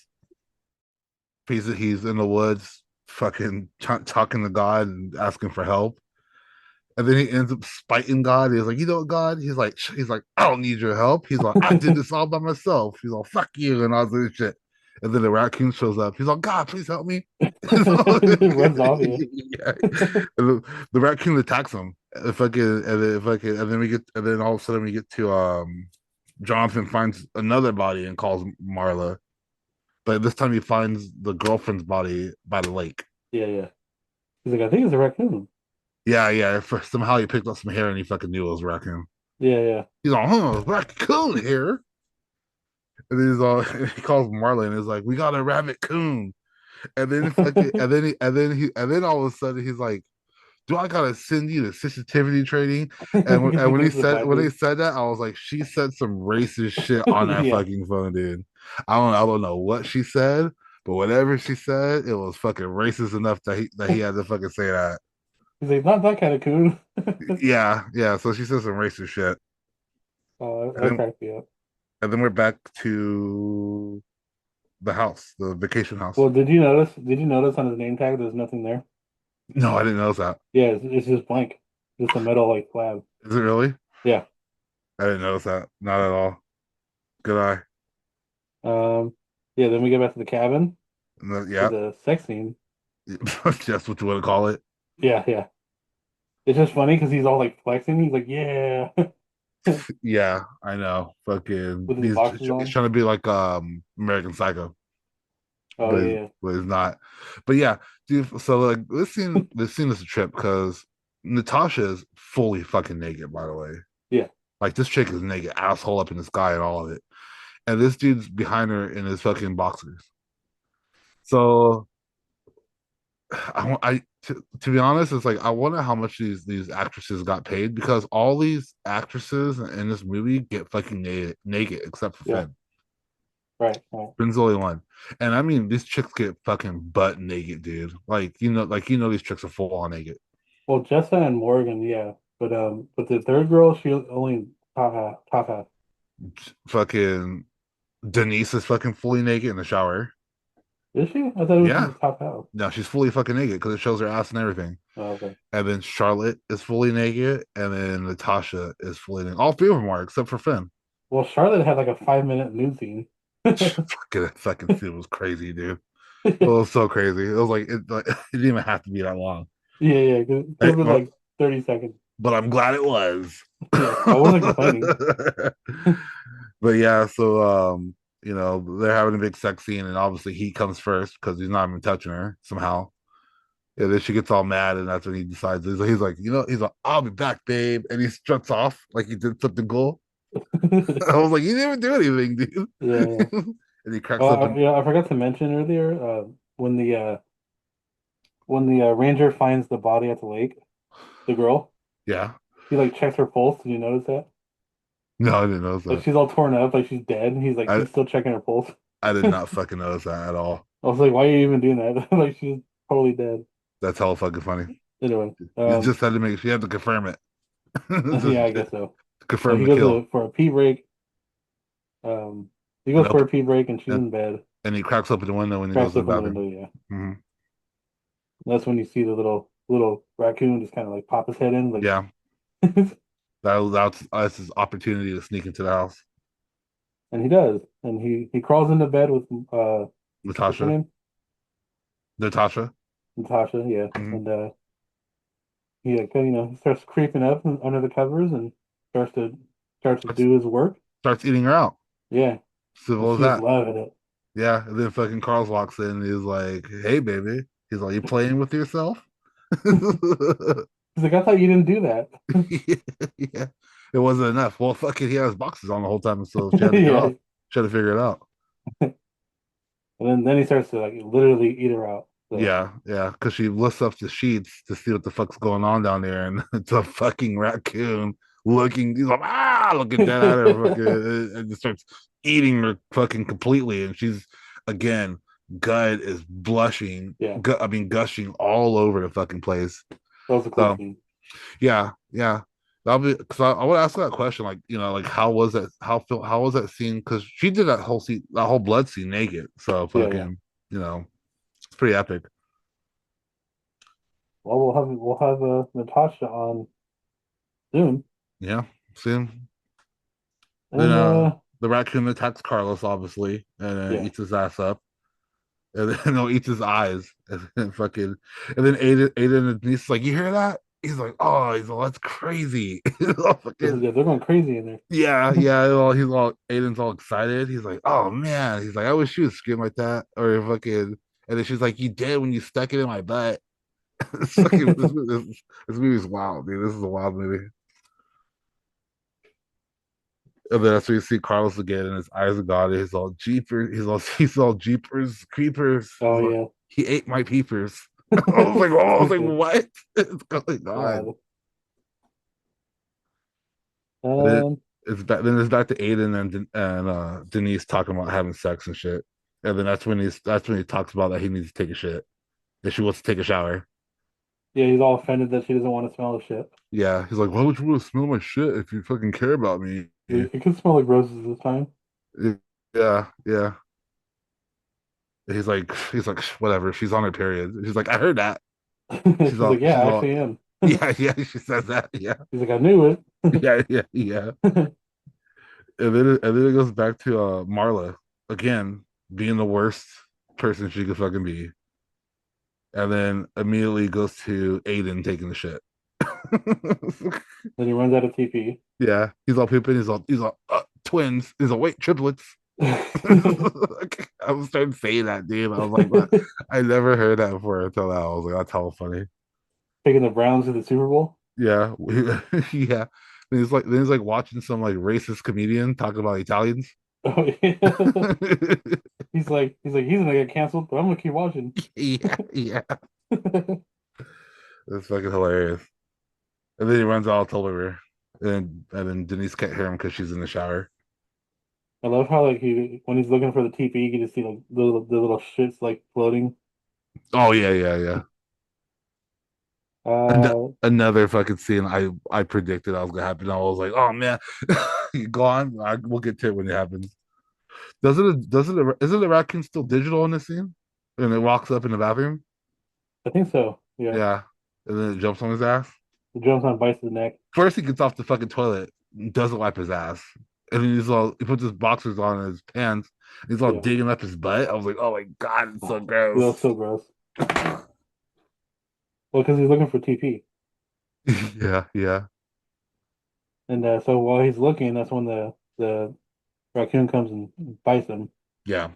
He's in the woods, fucking talking to God and asking for help. And then he ends up spiting God. He's like, you know what, God? He's like, I don't need your help. He's like, I did this all by myself. He's like, fuck you and all this shit. And then the raccoon shows up. He's like, God, please help me. Runs off. Yeah. Yeah. And the raccoon attacks him. And then all of a sudden we get to Jonathan finds another body and calls Marla. But this time he finds the girlfriend's body by the lake. Yeah. Yeah. He's like, I think it's a raccoon. Yeah, yeah. Somehow he picked up some hair and he fucking knew it was a raccoon. Yeah. Yeah. He's like, huh, raccoon here. And then he calls Marley and he's like, we got a rabbit coon. And then fucking, and then all of a sudden he's like, do I gotta send you to sensitivity training? And Because the black when they dude. said that, I was like, she said some racist shit on that Yeah. fucking phone, dude. I don't know what she said, but whatever she said, it was fucking racist enough that he had to fucking say that. He's like, not that kind of coon. Yeah, yeah. So she said some racist shit. Oh, And that then cracked me up. we're back to the house, the vacation house. Well, did you notice on his name tag there's nothing there? No, I didn't know that. Yeah, it's just blank. Just a metal like slab. Is it really? Yeah. I didn't notice that. Not at all. Good eye. Um, yeah, then we get back to the cabin with Yeah, the sex scene. that's what you want to call it. Yeah, yeah. It's just funny because he's all like flexing. He's like, yeah, Yeah, I know. Fucking, with his boxes he's on. trying to be like American Psycho, Oh yeah, but he's not. But yeah, dude. So like this scene is a trip because Natasha is fully fucking naked. By the way, yeah, like this chick is naked, asshole up in the sky and all of it, and this dude's behind her in his fucking boxers. So to be honest, it's like I wonder how much these actresses got paid because all these actresses in this movie get fucking naked except for yeah. Finn. Right, right. Finn's the only one, and I mean these chicks get fucking butt naked, dude. Like these chicks are full on naked. Well, Jessa and Morgan, yeah, but the third girl, she only top half, top half. Fucking Denise is fucking fully naked in the shower. Is she? I thought it was Yeah, just top half. no, she's fully fucking naked because it shows her ass and everything. Oh, okay. And then Charlotte is fully naked, and then Natasha is fully naked. All three of them are except for Finn. Well, Charlotte had like a 5 minute nude scene. Fucking that fucking scene was crazy, dude. It was so crazy. It was like it didn't even have to be that long. Yeah, yeah. It could have been Well, like 30 seconds. but I'm glad it was. Yeah, I wasn't complaining. But yeah, so they're having a big sex scene, and obviously he comes first because he's not even touching her somehow. And then she gets all mad, and that's when he decides he's like, he's like, I'll be back, babe, and he struts off like he did something cool. I was like, you didn't even do anything, Yeah, yeah. dude. And he cracks Oh, up and yeah, I forgot to mention earlier, when the ranger finds the body at the lake, the girl, yeah. he like checks her pulse. Did you notice that? No, I didn't notice Like that. she's all torn up, like she's dead, and he's like I he's still checking her pulse. I did I not fucking notice that at all. was like, why are you even doing that? Like she's totally dead. That's hella fucking funny. Anyway, You just had to make sure you had to confirm it. yeah, Just I guess so. So confirm he the goes kill. for a pee break. Um, he And goes for a pee break, and she's and, in bed. and he cracks open the window when he goes Cracks to the open the bathroom. window. Yeah, Hmm. that's when you see the little raccoon just kind of like pop his head in, like, Yeah, that's his opportunity to sneak into the house. and he does, and he crawls into bed with what's her Natasha, name? Natasha. Natasha. Yeah, Hmm. and he like, he starts creeping up under the covers and starts to Starts, do his work. starts eating her out. Yeah, and Simple as she's that. loving it. Yeah, and then fucking Carl walks in and he's like, "Hey, baby." He's like, "You playing with yourself?" He's like, I thought you didn't do that. Yeah, it wasn't enough. Well, fucking, he has boxes on the whole time, so she had to get Yeah, off. She had to figure it out. and then he starts to like literally eat her out. So Yeah, yeah, because she lifts up the sheets to see what the fuck's going on down there, and it's a fucking raccoon looking. He's like, looking dead at her, fucking, and just starts eating her fucking completely, and she's again, gut is blushing. yeah, I mean, gushing all over the fucking place. that was a cool So scene. yeah, yeah. That'll be because I would ask that question, like like how was that? How was that scene? Because she did that whole scene, that whole blood scene naked. So Yeah, yeah. fucking, it's pretty epic. Well, we'll have Natasha on soon, Yeah. See, then and the raccoon attacks Carlos, obviously, and yeah, eats his ass up, and then he'll eats his eyes, and then fucking, and then Aiden and Denise is like, you hear that? He's like, oh, he's like, that's crazy. He's all fucking, they're going crazy in yeah, there. yeah. He's all Aiden's all excited. He's like, oh man. He's like, I wish she would scream like that, or fucking. And then she's like, you did when you stuck it in my butt. It's fucking, this movie's wild, dude. This is a wild movie. And then that's when you see Carlos again, and his eyes are gone. He's all jeepers. He's all jeepers, creepers. Oh He's like, yeah, he ate my peepers. I was like, Stupid. what is going on? God. And then Um, it's back to Aiden and Denise talking about having sex and shit. And then that's when he talks about that he needs to take a shit. That she wants to take a shower. yeah, he's all offended that she doesn't want to smell the shit. Yeah, he's like, why would you want to smell my shit if you fucking care about me? It could smell like roses this time. Yeah, yeah. He's like, whatever. She's on her period. She's like, I heard that. She's like, yeah, She's I all, actually am. yeah, yeah. She says that. Yeah, He's like, I knew it. yeah, yeah, yeah. And then it goes back to Marla again being the worst person she could fucking be, and then immediately goes to Aiden taking the shit. Then he runs out of TP. Yeah, he's all pooping. He's all twins. He's all wait triplets. I was starting saying that, dude. I was like, what? I never heard that before until now. I was like, that's hella funny. Taking the Browns to the Super Bowl. Yeah, yeah. Then he's like watching some like racist comedian talking about Italians. Oh yeah. He's gonna get canceled, but I'm gonna keep watching. Yeah, yeah. It's fucking hilarious. And then he runs all told her, and then Denise can't hear him because she's in the shower. I love how like he when he's looking for the TP, you can just see like the little shits like floating. Oh yeah, yeah, yeah. Uh, Another fucking scene I predicted I was gonna happen. I was like, oh man, you go on. We'll get to it when it happens. Isn't the raccoon still digital in this scene? And it walks up in the bathroom. I think so. Yeah, Yeah, and then it jumps on his ass. the jumps on bites his neck. First, he gets off the fucking toilet, and doesn't wipe his ass, and then he puts his boxers on and his pants. He's all Yeah, digging up his butt. I was like, oh my god, it's so it gross. looks so gross. Well, because he's looking for TP, Yeah, yeah, and so while he's looking, that's when the raccoon comes and bites him. yeah.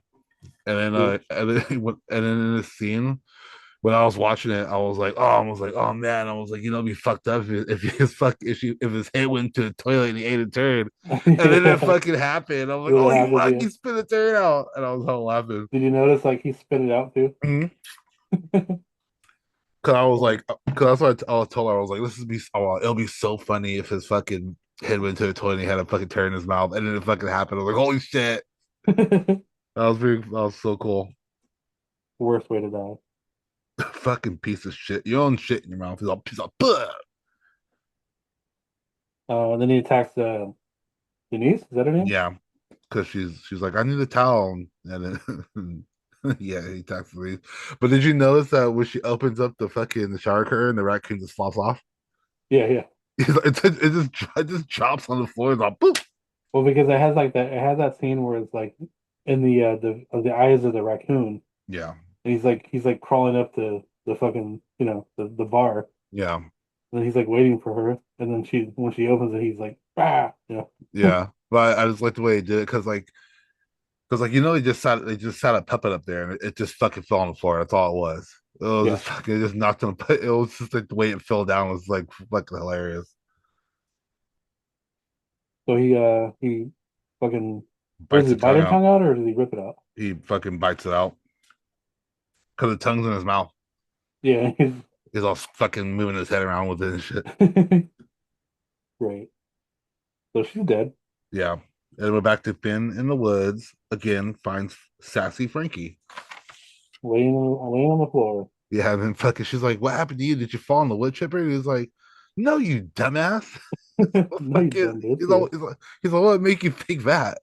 And then He- and then in the scene when I was watching it, I was like, oh man, I was like, you know, it'd be fucked up if his head went to the toilet and he ate a turd, and then it Yeah, fucking happened. I was like, really oh, you happens. fuck, Yeah. he spit a turd out, and I was all laughing. Did you notice like he spit it out too? Mhm. Cause I was like, cause that's what I told her. I was like, it'll be so funny if his fucking head went to the toilet and he had a fucking turd in his mouth, and then it fucking happened. I was like, holy shit, that was so cool. Worst way to die. Fucking piece of shit. Your own shit in your mouth. He's all, "Bleh." Then he attacks Denise. Is that her name? Yeah, because she's like, I need a towel, and then yeah, he attacks me. But did you notice that when she opens up the fucking the shower curtain, the raccoon just flops off? Yeah, yeah. It just drops on the floor. It's like, boop. Well, because it has like that. It has that scene where it's like in the eyes of the raccoon, Yeah, and he's like crawling up the fucking the bar, yeah, and then he's like waiting for her, and then she when she opens it, he's like ah, yeah. But I just like the way he did it because like you know they just sat a puppet up there and it just fucking fell on the floor. That's all it was. It was yeah. just fucking it just knocked on the it was just like the way it fell down was like fucking hilarious. So he fucking what does Bites he the bite tongue her out. tongue out or does he rip it out? He fucking bites it out because the tongue's in his mouth. Yeah, he's He's all fucking moving his head around with it and shit. right. So she's dead, Yeah. And we're back to Finn in the woods again, finds sassy Frankie. laying on the floor. Yeah, and then fucking she's like, what happened to you? Did you fall in the wood chipper? And he's like, no, you dumbass. No, you Fucking dumb bitch. Yeah. he's like, what make you think that?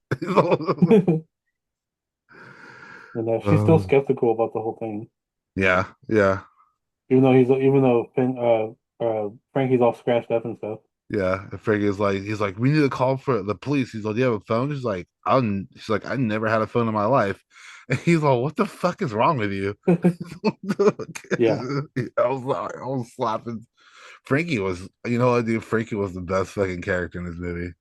And she's still Oh, skeptical about the whole thing, yeah, yeah, even though Frankie's all scratched up and stuff. yeah. And Frankie's like, he's like, we need to call for the police. He's like, do you have a phone? She's like, I never had a phone in my life. And he's like, what the fuck is wrong with you? Yeah, I was slapping. Frankie was, you know what, dude? Frankie was the best fucking character in this movie.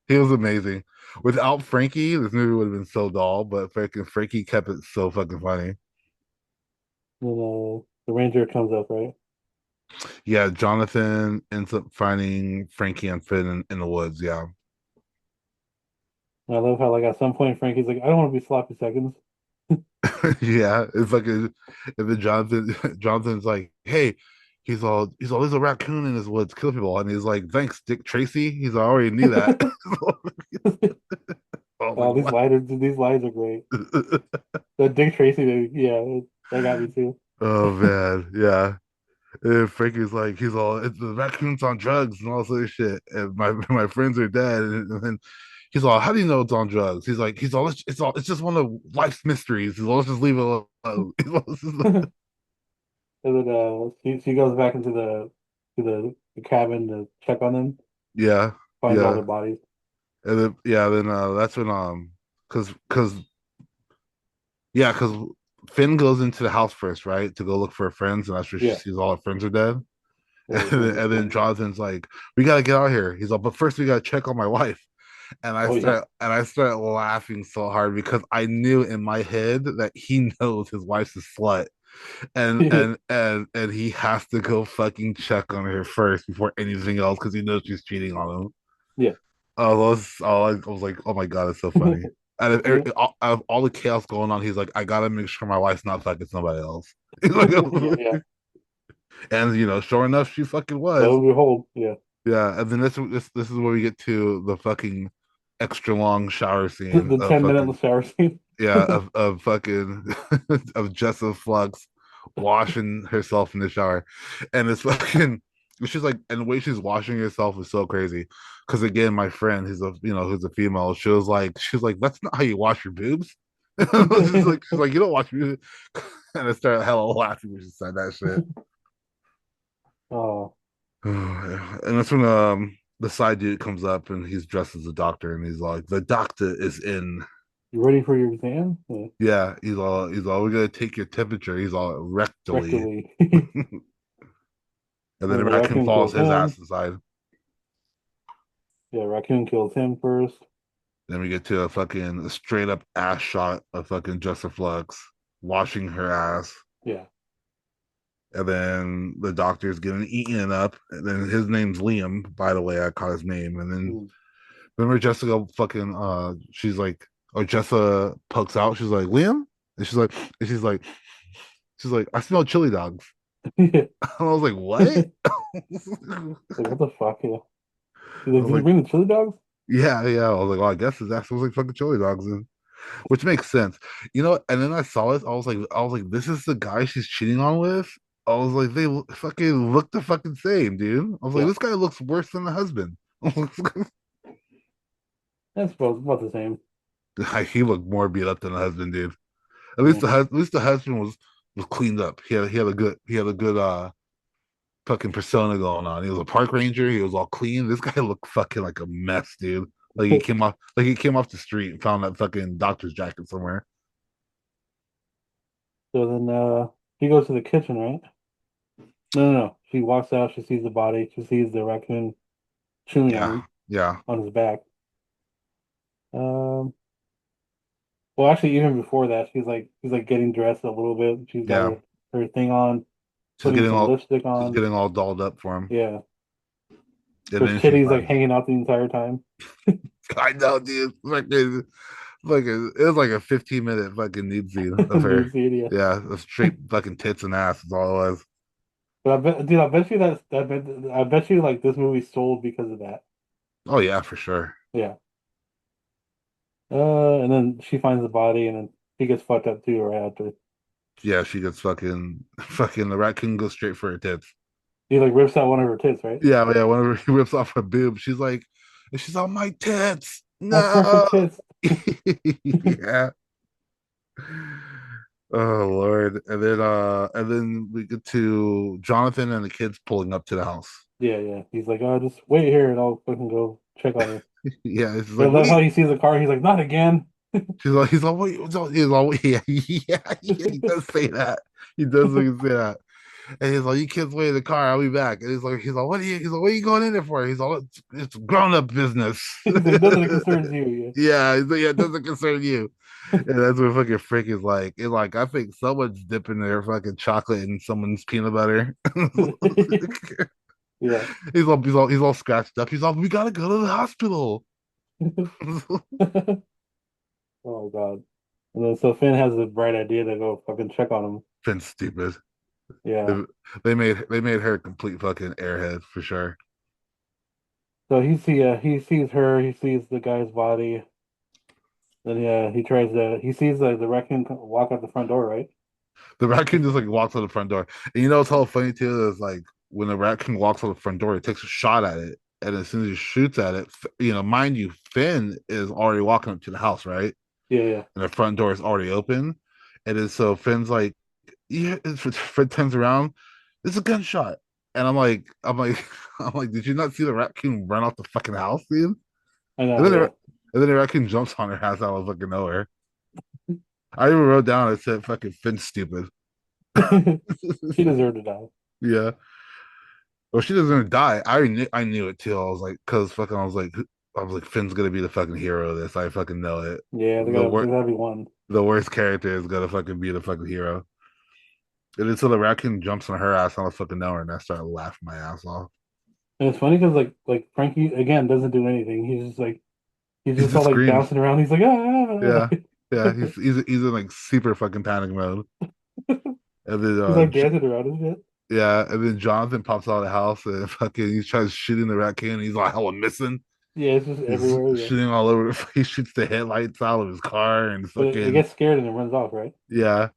He was amazing. Without Frankie, this movie would have been so dull, but freaking Frankie kept it so fucking funny. the ranger comes up, right? Yeah, Jonathan ends up finding Frankie and Finn in the woods. Yeah. And I love how like at some point Frankie's like, I don't want to be sloppy seconds. Yeah, it's like a, and then Jonathan's like, hey, he's all there's a raccoon in his woods, kill people, and he's like, thanks, Dick Tracy. I already knew that. I was like, Oh, what? these lines are great. The Dick Tracy, yeah, that got me too. Oh man, yeah. And Frankie's like, it's the raccoon's on drugs and all this other shit, and my friends are dead, and then he's all, how do you know it's on drugs? It's just one of life's mysteries. He's all, let's just leave it alone. He's all, And then she goes back into the cabin to check on them, yeah, finds all yeah. their bodies. And then yeah, then that's when cause yeah, cause Finn goes into the house first, right? To go look for her friends, and that's where she Yeah, sees all her friends are dead. yeah, the group of And then friends. Jonathan's like, we gotta get out of here. He's like, but first we gotta check on my wife. Oh yeah, I start laughing so hard because I knew in my head that he knows his wife's a slut. And he has to go fucking check on her first before anything else because he knows she's cheating on him. yeah, I was like, oh my god, it's so funny. And yeah, out of all the chaos going on, he's like, I gotta make sure my wife's not fucking somebody else. He's like, yeah, yeah. and sure enough, she fucking Lo was. and behold, yeah, Yeah, and then this is where we get to the fucking extra long shower scene the of 10 minute fucking shower scene. yeah of fucking of Jessa Flux washing herself in the shower, and it's fucking she's like, and the way she's washing herself is so crazy. Because again, my friend, who's a female, she's like, that's not how you wash your boobs. She's like, you don't wash your boobs. And I started hella laughing when she said that shit. Oh, And that's when the side dude comes up and he's dressed as a doctor and he's like, the doctor is in. you ready for your exam? Yeah. Yeah, he's all, we're gonna take your temperature. He's all rectally. Rectally. And then Then the the raccoon raccoon follows kills his ass him. inside. Yeah, raccoon kills him first. Then we get to a straight up ass shot of fucking Jessica Flux washing her ass. Yeah. And then the doctor's getting eaten up. And then his name's Liam, by the way. I caught his name. And then Mm. remember Jessica fucking she's like, or Jessica pokes out, she's like, Liam? And she's like, I smell chili dogs. Yeah. And I was like, what? Like, what the fuck? Yeah. He's I like, was did you like, bring the chili dogs? yeah, yeah. I was like, well, I guess his ass smells like fucking chili dogs, and which makes sense. And then I saw it, I was like, this is the guy she's cheating on with. I was like, fucking look the fucking same, dude. I was like, Yeah. this guy looks worse than the husband. That's about the same. He looked more beat up than the husband, dude. Yeah. At least the husband was cleaned up. He had a good fucking persona going on. He was a park ranger. He was all clean. This guy looked fucking like a mess, dude. Like he came off the street and found that fucking doctor's jacket somewhere. So then she goes to the kitchen, right? No, no, no. She walks out, she sees the body, she sees the raccoon chewing on Yeah, him yeah, on his back. Um well actually even before that, she's like getting dressed a little bit. She's got yeah. her thing on, She's putting getting some all lipstick she's on. getting all dolled up for him. Yeah. And Her then she's kitty's like like, hanging out the entire time. I know, dude. It was like a 15-minute fucking nude scene of her. Nude scene, yeah. Yeah, of straight fucking tits and ass is all it was. But I bet you I bet you like this movie sold because of that. Oh yeah, for sure. Yeah. And then she finds the body, and then he gets fucked up too right after. Yeah, she gets fucking the raccoon goes straight for her tits. He like rips out one of her tits, right? Yeah, yeah. Whenever he rips off her boob, she's on my tits. My No. perfect tits. Yeah. Oh Lord. And then we get to Jonathan and the kids pulling up to the house. Yeah, yeah. He's like, oh, just wait here, and I'll fucking go check on her. Yeah, it's just I like, love wait. how he sees the car. He's like, not again. He's like, wait, yeah, yeah, yeah, he does say that. He does fucking say that. And he's like, you kids wait in the car, I'll be back. And what are you going in there for? He's like, it's grown up business. He's like, nothing concerns you. Yeah, he's like, yeah, it doesn't concern you. And that's what fucking Frick is like. It's like, I think someone's dipping their fucking chocolate in someone's peanut butter. Yeah. Yeah. He's all scratched up. He's all, we gotta go to the hospital. Oh God. And then so Finn has the bright idea to go fucking check on him. Finn's stupid. Yeah. They, they made her a complete fucking airhead for sure. So he sees her, he sees the guy's body. Then yeah, he sees like the raccoon walk out the front door, right? The raccoon just like walks out the front door. And you know what's all funny too is like when the raccoon walks out the front door, it takes a shot at it. And as soon as he shoots at it, mind you, Finn is already walking up to the house, right? Yeah, yeah. And the front door is already open. And then so Finn's like, yeah, Fred turns around, there's a gunshot. And I'm like, did you not see the raccoon run off the fucking house, dude? I And know, then the, yeah. and then the raccoon jumps on her ass out of fucking nowhere. I even wrote down, I said, fucking Finn's stupid. She deserved to die. Yeah. Well, she doesn't die. I knew it too. I was like, cause fucking, I was like, Finn's gonna be the fucking hero of this. I fucking know it. Yeah, The there gotta be one. the worst character is gonna fucking be the fucking hero. And then so the raccoon jumps on her ass out of fucking nowhere, and I started laughing my ass off. And it's funny because like Frankie again doesn't do anything. He's He just just all like screams. bouncing around. He's like Yeah, ah. yeah. He's in like super fucking panic mode. And then He's like dancing around and shit. yeah, and then Jonathan pops out of the house and fucking he tries shooting the raccoon. He's like hella missing. Yeah, it's just He's everywhere. Yeah, shooting all over. He shoots the headlights out of his car and but it fucking gets scared and it runs off, right? yeah.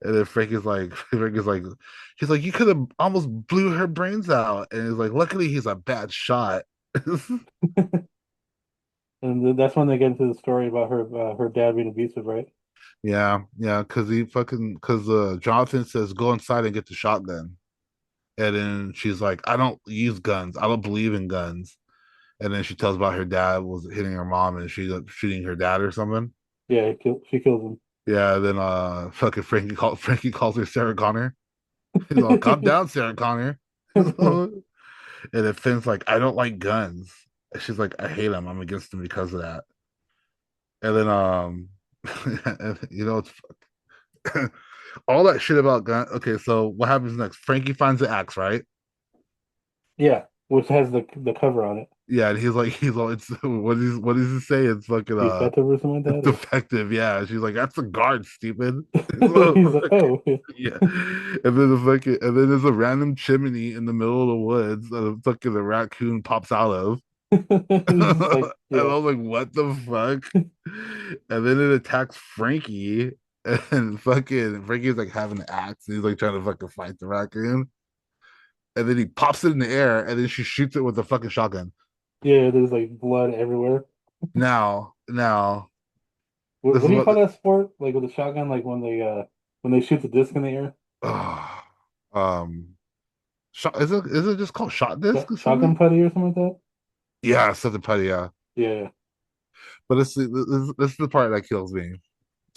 And then Frank is like, he's like, you could have almost blew her brains out. And he's like, luckily he's a bad shot. And that's when they get into the story about her dad being abusive, right? Yeah, yeah, because Jonathan says go inside and get the shotgun. And then she's like, I don't use guns. I don't believe in guns. And then she tells about her dad was hitting her mom and she's shooting her dad or something. Yeah, Yeah. she kills Yeah, then fucking Frankie calls her Sarah Connor. He's like, calm down, Sarah Connor. him. And then Finn's like, I don't like guns. And she's like, I hate them. I'm against them because of that. And then and, it's all that shit about gun. Okay, so what happens next? Frankie finds the axe, right? Yeah, which has the cover on it. Yeah, and he's all it's what does he say? It's fucking Defective or something it's like that. defective. Yeah, she's like, that's a guard, stupid. He's like, oh, yeah. Yeah, and then there's a random chimney in the middle of the woods that the raccoon pops out of. He's just like, And I yeah, was like, what the fuck? And then it attacks Frankie, and fucking Frankie's like having an axe, and he's like trying to fucking fight the raccoon. And then he pops it in the air, and then she shoots it with a fucking shotgun. yeah. There's like blood everywhere. Now, this What is do you what call that sport? Like with a shotgun, like when they shoot the disc in the air, um shot is it just called shot disc or shotgun something? putty or something like that. Yeah, something petty, yeah. Yeah, But this is the part that kills me.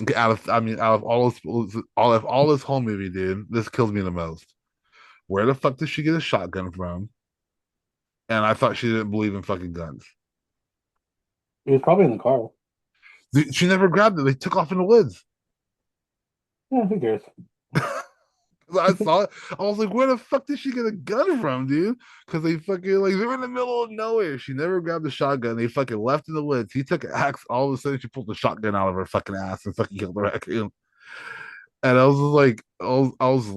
Okay, out of all this whole movie, dude, this kills me the most. Where the fuck did she get a shotgun from? And I thought she didn't believe in fucking guns. it was probably in the car. Dude, she never grabbed it. They took off in the woods. Yeah, who cares? I saw it. I was like, where the fuck did she get a gun from, dude? Because they fucking like they're in the middle of nowhere. She never grabbed the shotgun. They fucking left in the woods. He took an axe. All of a sudden, she pulled the shotgun out of her fucking ass and fucking killed the raccoon. And I was just like, I was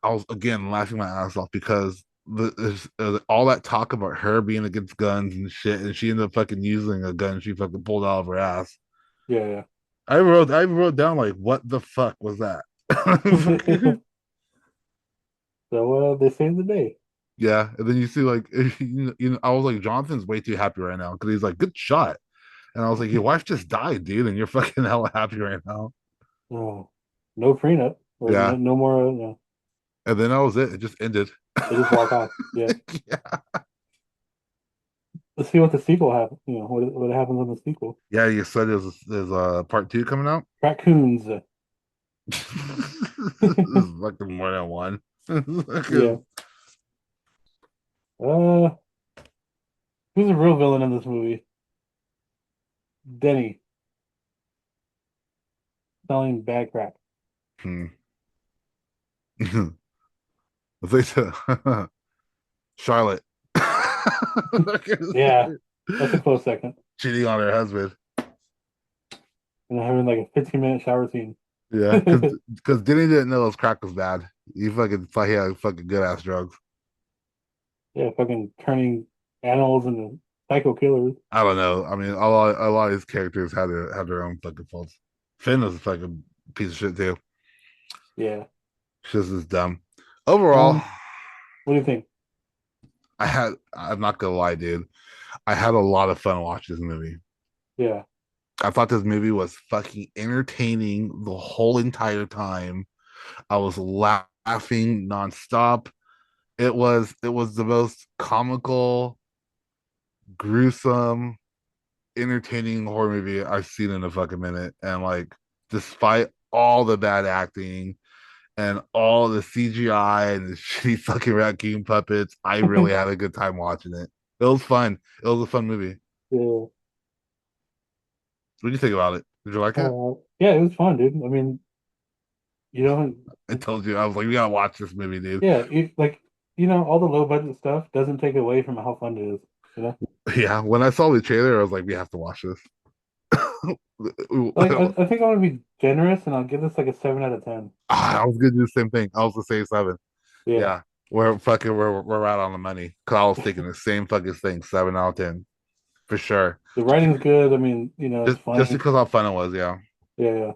I was again laughing my ass off because all that talk about her being against guns and shit, and she ended up fucking using a gun she fucking pulled out of her ass. Yeah, I wrote down like, what the fuck was that? yeah. So they saved the day. Yeah, and then you see like I was like, Jonathan's way too happy right now because he's like, good shot, and I was like, your wife just died, dude, and you're fucking hella happy right now. Oh, no prenup or Yeah, no more. No, and then that was it. It just ended. they just walk off. Yeah. Yeah, Let's see what the sequel happens. What happens in the sequel. yeah. You said there's part two coming out. Raccoons. This is fucking more than one. Yeah. Uh, who's the real villain in this movie? Denny selling bad crack. Hmm. I think so. Charlotte Yeah, that's a close second. cheating on her husband. and having like a 15-minute shower scene. Yeah, because Denny didn't know his crack was bad. He fucking thought he had fucking good ass drugs. Yeah, fucking turning animals into psycho killers. I don't know. I mean, a lot of these characters had their own fucking faults. Finn was a fucking piece of shit too. Yeah. Just as dumb. Overall, Um, what do you think? I'm not gonna lie, dude. I had a lot of fun watching this movie. Yeah. I thought this movie was fucking entertaining the whole entire time. I was laughing nonstop. It was the most comical, gruesome, entertaining horror movie I've seen in a fucking minute. And like, despite all the bad acting and all the CGI and the shitty fucking raccoon puppets, I really had a good time watching it. It was fun. It was a fun movie. Yeah. What do you think about it? Did you like it? Yeah, it was fun, dude. I mean, you know, I told you I was like, we gotta watch this movie, dude. yeah, like all the low budget stuff doesn't take away from how fun it is. You know, Yeah, when I saw the trailer, I was like, we have to watch this. like I think I'm gonna be generous and I'll give this like a 7 out of 10. I was gonna do the same thing. I was gonna say 7. Yeah, Yeah, we're right on the money. Cause I was thinking the same fucking thing, 7 out of 10 for sure. the writing's good. I mean, it's Just funny. because how fun it was. Yeah. Yeah, yeah.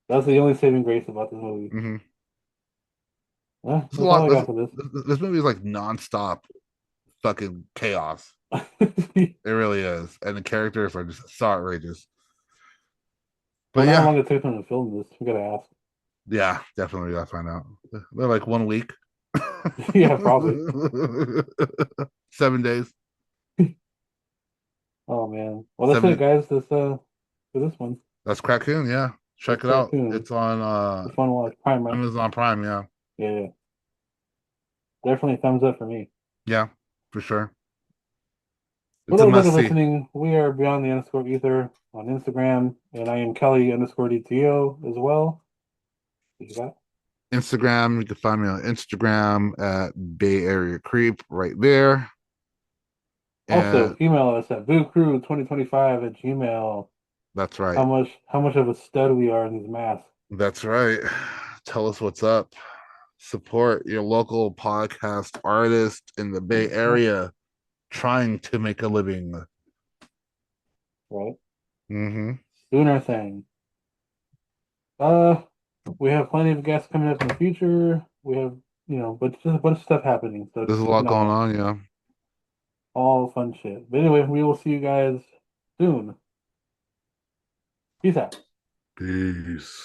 That's the only saving grace about this movie. Mm-hmm. It's a That's all lot. I got for This movie is like nonstop fucking chaos. this. It really is, and the characters are just so outrageous. But Wonder how yeah, long it took them to film this. We gotta ask. yeah, definitely gotta find out. They're like 1 week, Yeah, probably. 7 days, Oh man. Well, that's it, 7. guys. This for this one. That's CrackCoon. Yeah, That's check it out. CrackCoon. It's on It's fun to watch. Prime, right? Amazon Prime. Yeah, Yeah, yeah. Definitely a thumbs up for me. yeah, for sure. For It's a those that are must see. listening, we are Beyond the Underscore Ether on Instagram, and I am Kelly underscore DTO as well. What you got? Instagram. You can find me on Instagram at Bay Area Creep right there. Also, And email us at boocrew2025 at Gmail. that's How right. much of a stud we are in these masks. That's right. Tell us what's up. Support your local podcast artist in the Bay Mhm. Area trying to make a living. Right? Mm-hmm. Doing our thing. Uh, we have plenty of guests coming up in the future. We have, but just a bunch of stuff happening. So There's just a keep lot an eye going out. on, yeah. All fun shit. But anyway, we will see you guys soon. Peace out. Peace.